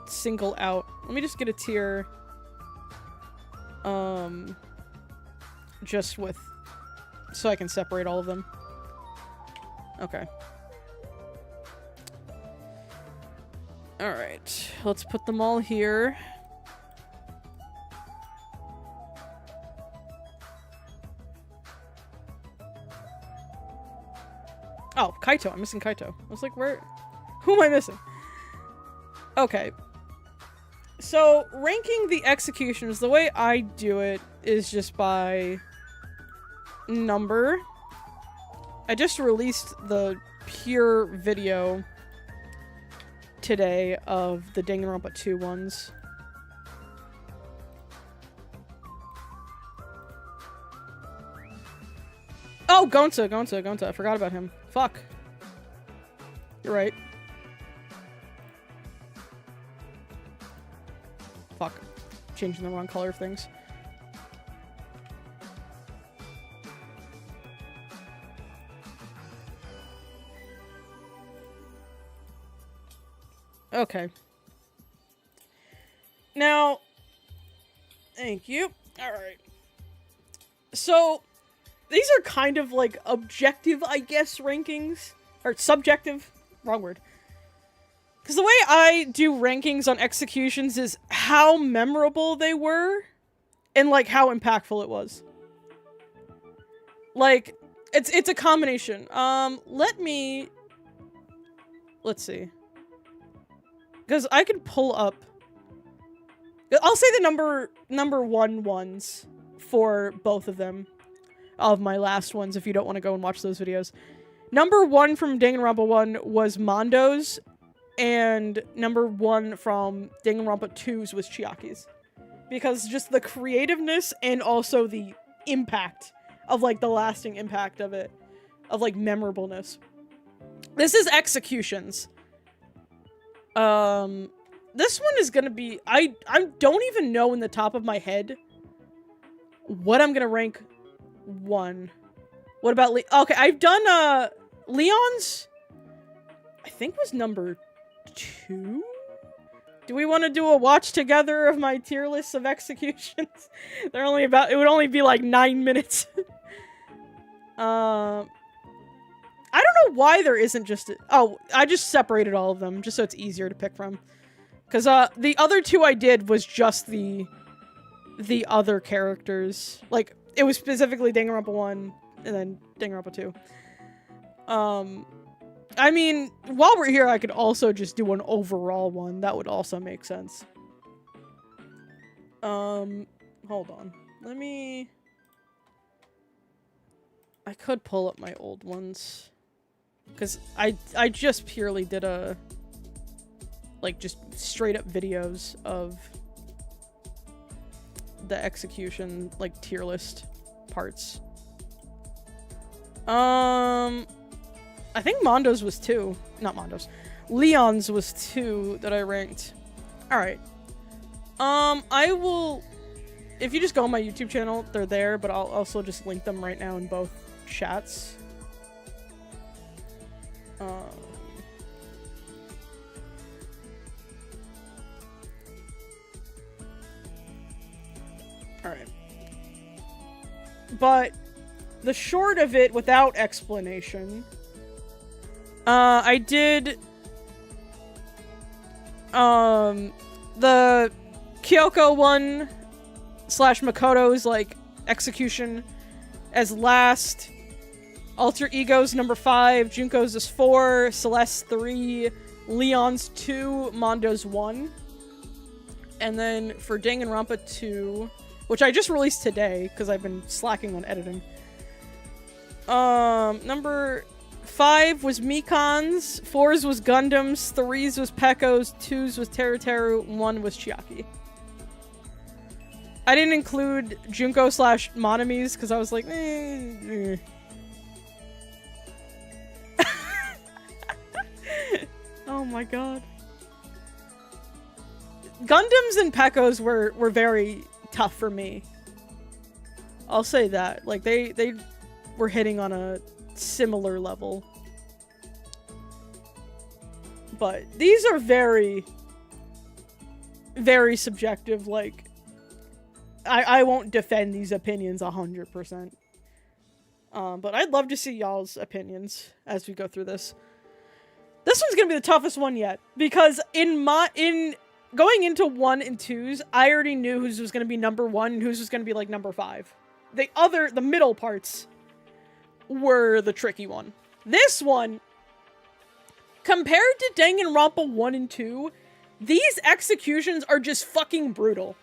single out. Let me just get a tier just with, so I can separate all of them. Okay. Alright, let's put them all here. Oh, Kaito. I'm missing Kaito. I was like, where? Who am I missing? Okay. So, ranking the executions, the way I do it is just by number. I just released the pure video today of the Danganronpa 2 ones. Oh, Gonta. I forgot about him. Fuck. You're right. Fuck. Changing the wrong color of things. Okay. Now, thank you. Alright. So, these are kind of like objective, I guess, rankings. Or subjective. Wrong word. Because the way I do rankings on executions is how memorable they were and like how impactful it was. Like, it's a combination. Let's see. Because I can pull up, I'll say the number one ones for both of them, of my last ones, if you don't want to go and watch those videos. Number 1 from Danganronpa 1 was Mondo's, and number 1 from Danganronpa 2's was Chiaki's. Because just the creativeness and also the impact of, like, the lasting impact of it, of, like, memorableness. This is executions. This one is gonna be, I don't even know in the top of my head what I'm gonna rank 1. What about okay, I've done, Leon's, I think was number 2? Do we want to do a watch together of my tier lists of executions? They're only about, it would only be like 9 minutes. I don't know why there isn't just oh, I just separated all of them just so it's easier to pick from. Because the other 2 I did was just the other characters. Like, it was specifically Danganronpa 1 and then Danganronpa 2. I mean, while we're here, I could also just do an overall one. That would also make sense. Hold on. Let me... I could pull up my old ones. Because I just purely did a like, just straight up videos of the execution, like, tier list parts. I think Mondo's was 2. Not Mondo's. Leon's was 2 that I ranked. Alright. I will... If you just go on my YouTube channel, they're there, but I'll also just link them right now in both chats. Alright. But the short of it, without explanation, I did the Kyoko one / Makoto's, like, execution as last. Alter Ego's number 5, Junko's is 4, Celeste's 3, Leon's 2, Mondo's 1. And then for Danganronpa 2, which I just released today because I've been slacking on editing. Number 5 was Mikan's, 4's was Gundam's, 3's was Pekko's, 2's was Teru Teru, 1 was Chiaki. I didn't include Junko / Monami's because I was like, Oh my god. Gundams and Pekko's were very tough for me. I'll say that. Like, they were hitting on a similar level. But these are very, very subjective. Like, I won't defend these opinions 100%. But I'd love to see y'all's opinions as we go through this. This one's gonna be the toughest one yet, because in going into 1 and 2s, I already knew whose was gonna be number 1 and whose was gonna be like number 5. The middle parts were the tricky one. This one, compared to Danganronpa 1 and 2, these executions are just fucking brutal.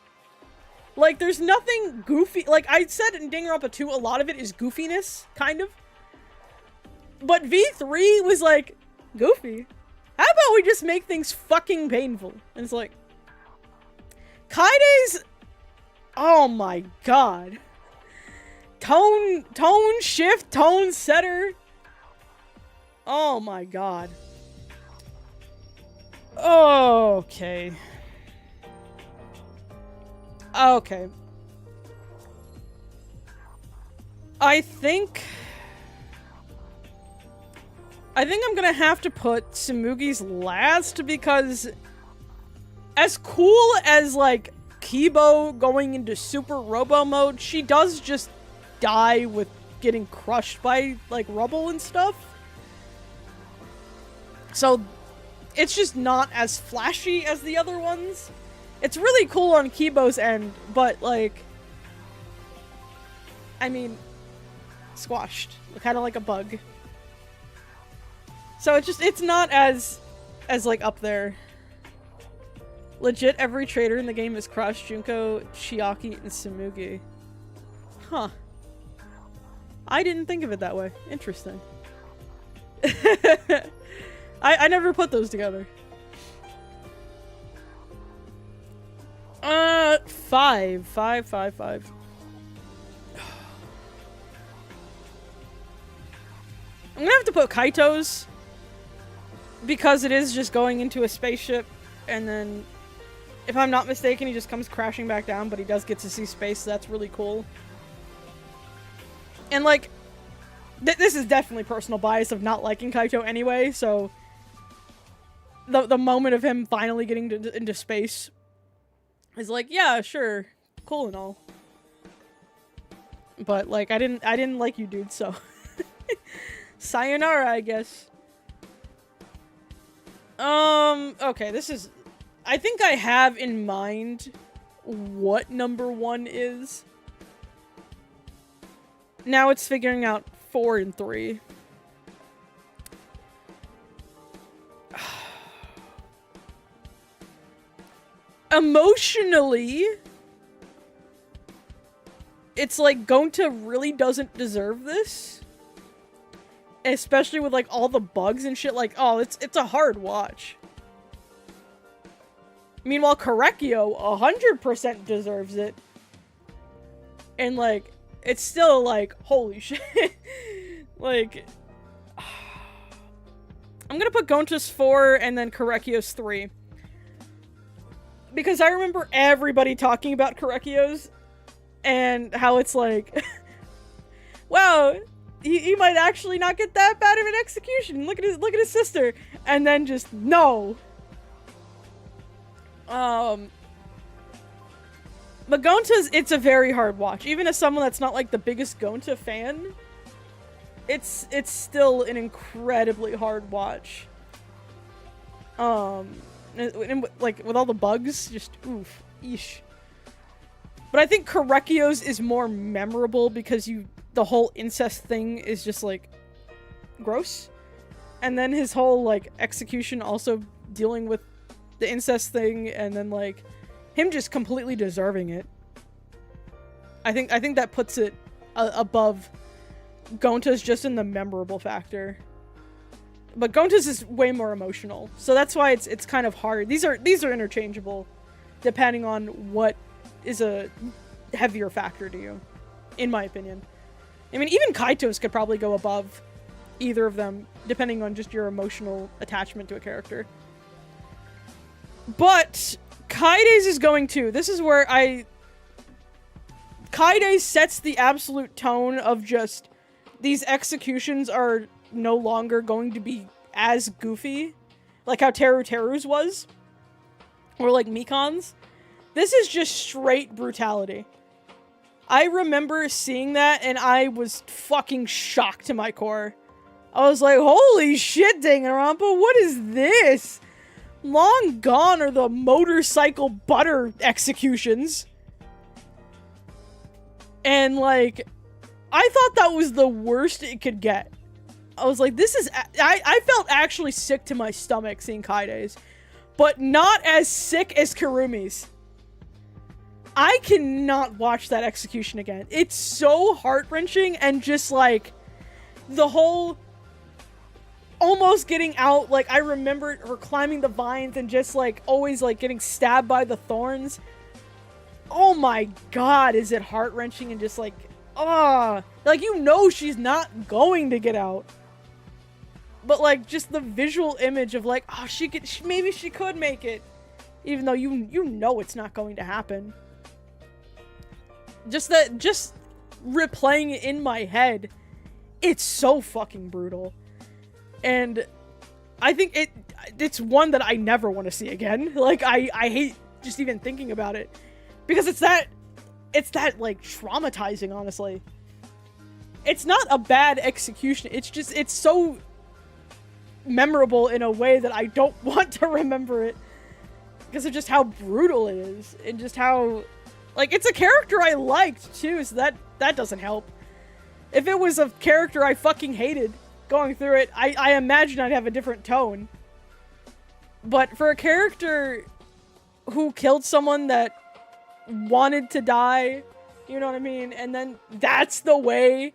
Like, there's nothing goofy. Like, I said in Danganronpa 2, a lot of it is goofiness, kind of. But V3 was like, goofy. How about we just make things fucking painful? And it's like, Kaede's, oh my god. Tone shift, tone setter. Oh my god. Okay. Okay. I think I'm gonna have to put Tsumugi's last, because as cool as, like, Keebo going into super robo mode, she does just die with getting crushed by, like, rubble and stuff. So it's just not as flashy as the other ones. It's really cool on Keebo's end, but, like, I mean, squashed. Kind of like a bug. So it's not as, like, up there. Legit, every traitor in the game is crushed. Junko, Chiaki, and Tsumugi. Huh. I didn't think of it that way. Interesting. I never put those together. 5. I'm gonna have to put Kaito's, because it is just going into a spaceship, and then, if I'm not mistaken, he just comes crashing back down, but he does get to see space, so that's really cool. And, like, this is definitely personal bias of not liking Kaito anyway, so the moment of him finally getting into space is like, yeah, sure, cool and all. But, like, I didn't like you, dude, so sayonara, I guess. Okay, this is... I think I have in mind what number 1 is. Now it's figuring out 4 and 3. Emotionally, it's like Gonta really doesn't deserve this. Especially with, like, all the bugs and shit. Like, oh, it's a hard watch. Meanwhile, Korekiyo 100% deserves it. And, like, it's still, like, holy shit. Like, I'm gonna put Gonta's 4 and then Korekiyo's 3. Because I remember everybody talking about Korekiyo's and how it's like, wow, he might actually not get that bad of an execution. Look at his sister. And then just, no. But Gonta's, it's a very hard watch. Even as someone that's not like the biggest Gonta fan, it's still an incredibly hard watch. And, like, with all the bugs, just, oof, eesh. But I think Korekiyo's is more memorable because the whole incest thing is just, like, gross. And then his whole, like, execution also dealing with the incest thing, and then, like, him just completely deserving it. I think that puts it above Gonta's just in the memorable factor. But Gonta's is way more emotional, so that's why it's kind of hard. These are interchangeable, depending on what is a heavier factor to you, in my opinion. I mean, even Kaito's could probably go above either of them, depending on just your emotional attachment to a character. But Kaede's is going to. This is where Kaede sets the absolute tone of just these executions are no longer going to be as goofy, like how Teru's was, or like Mikan's. This is just straight brutality. I remember seeing that and I was fucking shocked to my core. I was like, holy shit, Danganronpa, what is this? Long gone are the motorcycle butter executions. And like, I thought that was the worst it could get. I was like, this is... I felt actually sick to my stomach seeing Kaede's. But not as sick as Kirumi's. I cannot watch that execution again. It's so heart-wrenching and just like... the whole... almost getting out. Like, I remember her climbing the vines and just like, always like getting stabbed by the thorns. Oh my god, is it heart-wrenching and just like... ah, like, you know she's not going to get out. But, like, just the visual image of, like, oh, maybe she could make it. Even though you know it's not going to happen. Just replaying it in my head, it's so fucking brutal. And I think it's one that I never want to see again. Like, I hate just even thinking about it. Because it's that, like, traumatizing, honestly. It's not a bad execution. It's just, it's so memorable in a way that I don't want to remember it. Because of just how brutal it is. And just how, like, it's a character I liked, too, so that doesn't help. If it was a character I fucking hated going through it, I imagine I'd have a different tone. But for a character who killed someone that wanted to die, you know what I mean? And then that's the way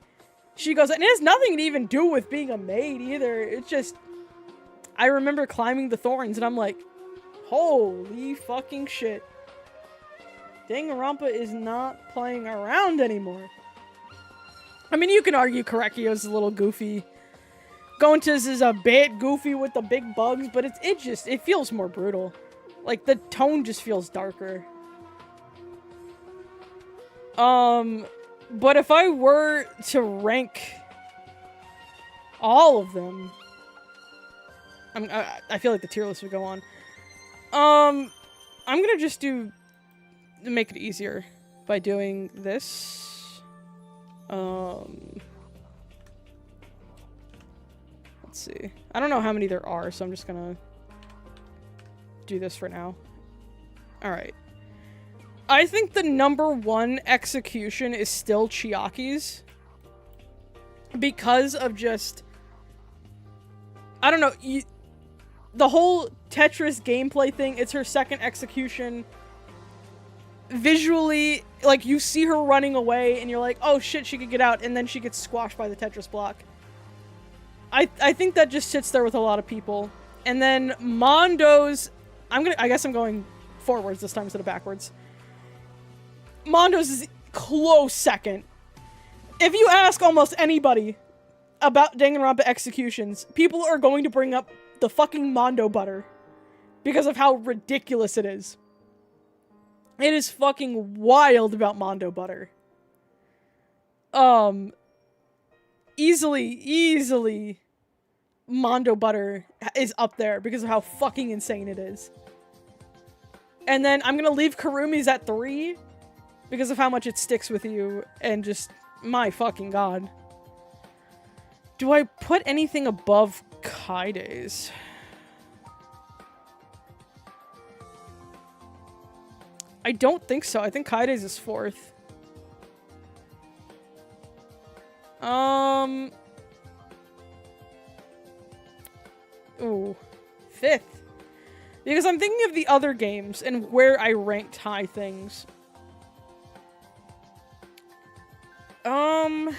she goes. And it has nothing to even do with being a maid either. It's just, I remember climbing the thorns and I'm like, holy fucking shit. Danganronpa is not playing around anymore. I mean, you can argue Korekiyo's a little goofy. Gonta's is a bit goofy with the big bugs, but it feels more brutal. Like, the tone just feels darker. But if I were to rank all of them, I feel like the tier list would go on. I'm gonna just make it easier by doing this. Let's see. I don't know how many there are, so I'm just gonna do this for now. Alright. I think the #1 execution is still Chiaki's. Because of just... I don't know, the whole Tetris gameplay thing, it's her second execution. Visually, like, you see her running away, and you're like, oh shit, she could get out, and then she gets squashed by the Tetris block. I think that just sits there with a lot of people. And then Mondo's... I guess I'm going forwards this time instead of backwards. Mondo's is close second. If you ask almost anybody about Danganronpa executions, people are going to bring up the fucking Mondo butter because of how ridiculous it is. It is fucking wild about Mondo butter. Easily Mondo butter is up there because of how fucking insane it is. And then I'm gonna leave Kirumi's at 3 because of how much it sticks with you and just, my fucking god. Do I put anything above Kaede's? I don't think so. I think Kaede's is 4th. Ooh. 5th. Because I'm thinking of the other games and where I ranked high things. I'm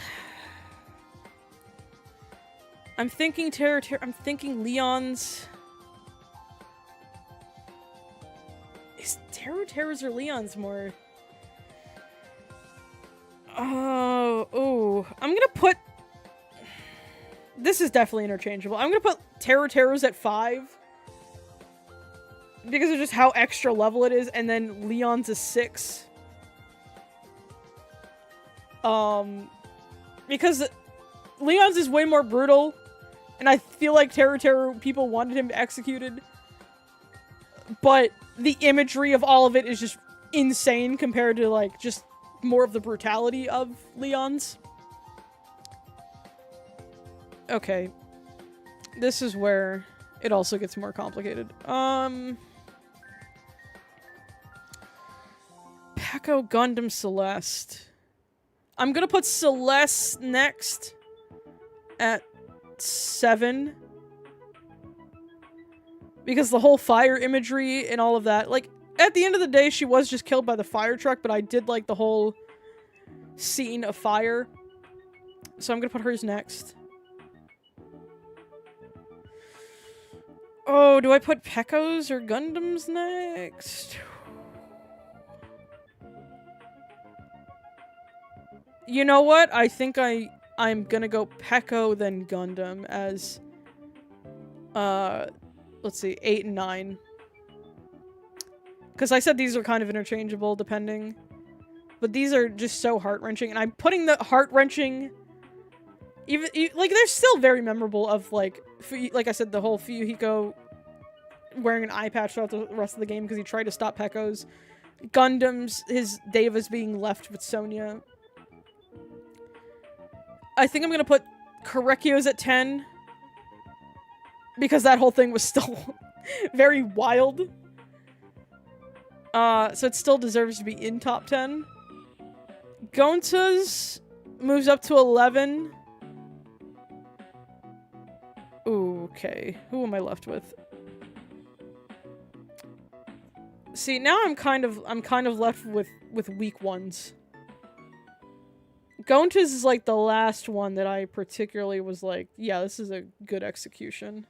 thinking I'm thinking Leon's... Is Terra's or Leon's more... Oh, I'm gonna put... This is definitely interchangeable. I'm gonna put Terra's at 5. Because of just how extra level it is, and then Leon's is 6. Because Leon's is way more brutal, and I feel like Terra people wanted him executed. But the imagery of all of it is just insane compared to, like, just more of the brutality of Leon's. Okay. This is where it also gets more complicated. Peko Gundam Celeste. I'm gonna put Celeste next at 7. Because the whole fire imagery and all of that, like, at the end of the day, she was just killed by the fire truck, but I did like the whole scene of fire. So I'm gonna put hers next. Oh, do I put Peko's or Gundam's next? You know what? I think I'm gonna go Peko then Gundam as, let's see, 8 and 9. Because I said these are kind of interchangeable, depending. But these are just so heart-wrenching, and I'm putting the heart-wrenching... Even, like, they're still very memorable of, like I said, the whole Fuyuhiko wearing an eye patch throughout the rest of the game because he tried to stop Peko's. Gundam's, his Deva's being left with Sonya. I think I'm gonna put Korekiyo's at 10. Because that whole thing was still very wild. So it still deserves to be in top 10. Gonta's moves up to 11. Ooh, okay. Who am I left with? See, now I'm kind of left with weak ones. Gonta's is like the last one that I particularly was like, yeah, this is a good execution.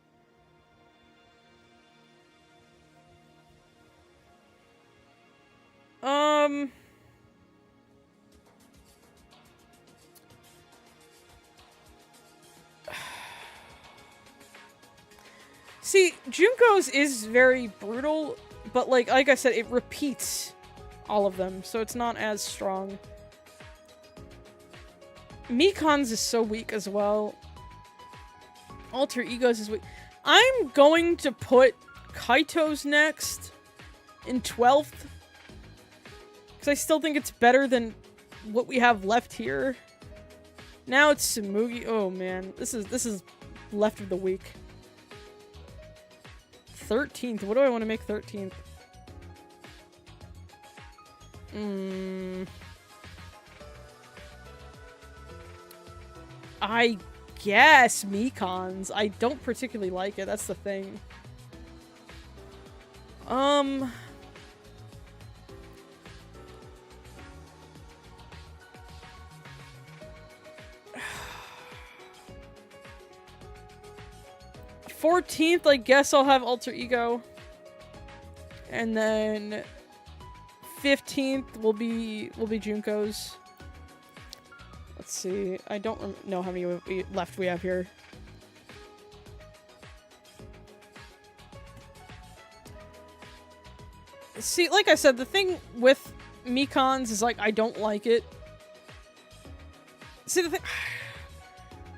'See, Junko's is very brutal, but like I said, it repeats all of them, so it's not as strong. Mikan's is so weak as well. Alter Ego's is weak. I'm going to put Kaito's next in 12th. Because I still think it's better than what we have left here. Now it's Tsumugi. Oh man, this is left of the week. 13th. What do I want to make 13th? I guess Mikan's. I don't particularly like it. That's the thing. 14th, I guess I'll have Alter Ego. And then 15th will be Junko's. Let's see. I don't know how many left we have here. See, like I said, the thing with Mikan's is, like, I don't like it. See, the thing...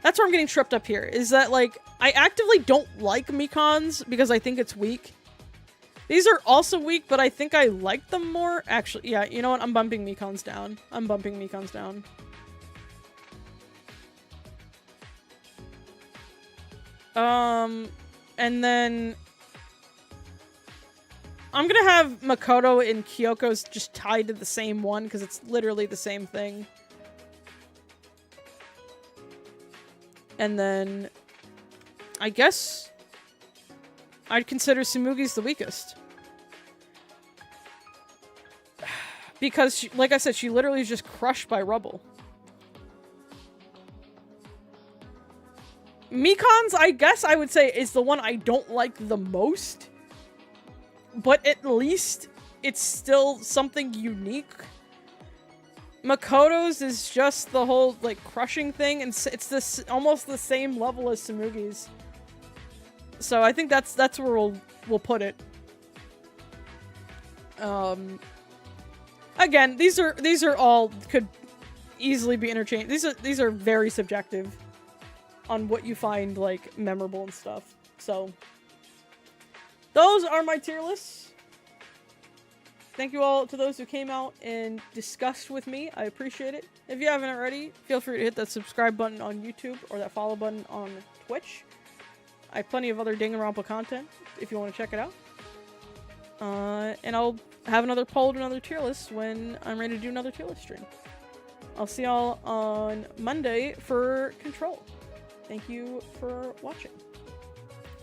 That's where I'm getting tripped up here, is that, like, I actively don't like Mikan's because I think it's weak. These are also weak, but I think I like them more. Actually, yeah, you know what? I'm bumping Mikan's down. I'm bumping Mikan's down. And then... I'm gonna have Makoto and Kyoko's just tied to the same one, because it's literally the same thing. And then... I guess... I'd consider Tsumugi's the weakest. Because, she, like I said, she literally is just crushed by rubble. Mikan's, I guess I would say, is the one I don't like the most. But at least it's still something unique. Makoto's is just the whole, like, crushing thing, and it's this almost the same level as Tsumugi's. So I think that's where we'll put it. Again, these are all could easily be interchanged. These are very subjective on what you find, like, memorable and stuff. So those are my tier lists. Thank you all to those who came out and discussed with me. I appreciate it. If you haven't already, feel free to hit that subscribe button on YouTube or that follow button on Twitch. I have plenty of other Danganronpa content if you want to check it out. And I'll have another poll and another tier list when I'm ready to do another tier list stream. I'll see y'all on Monday for Control. Thank you for watching.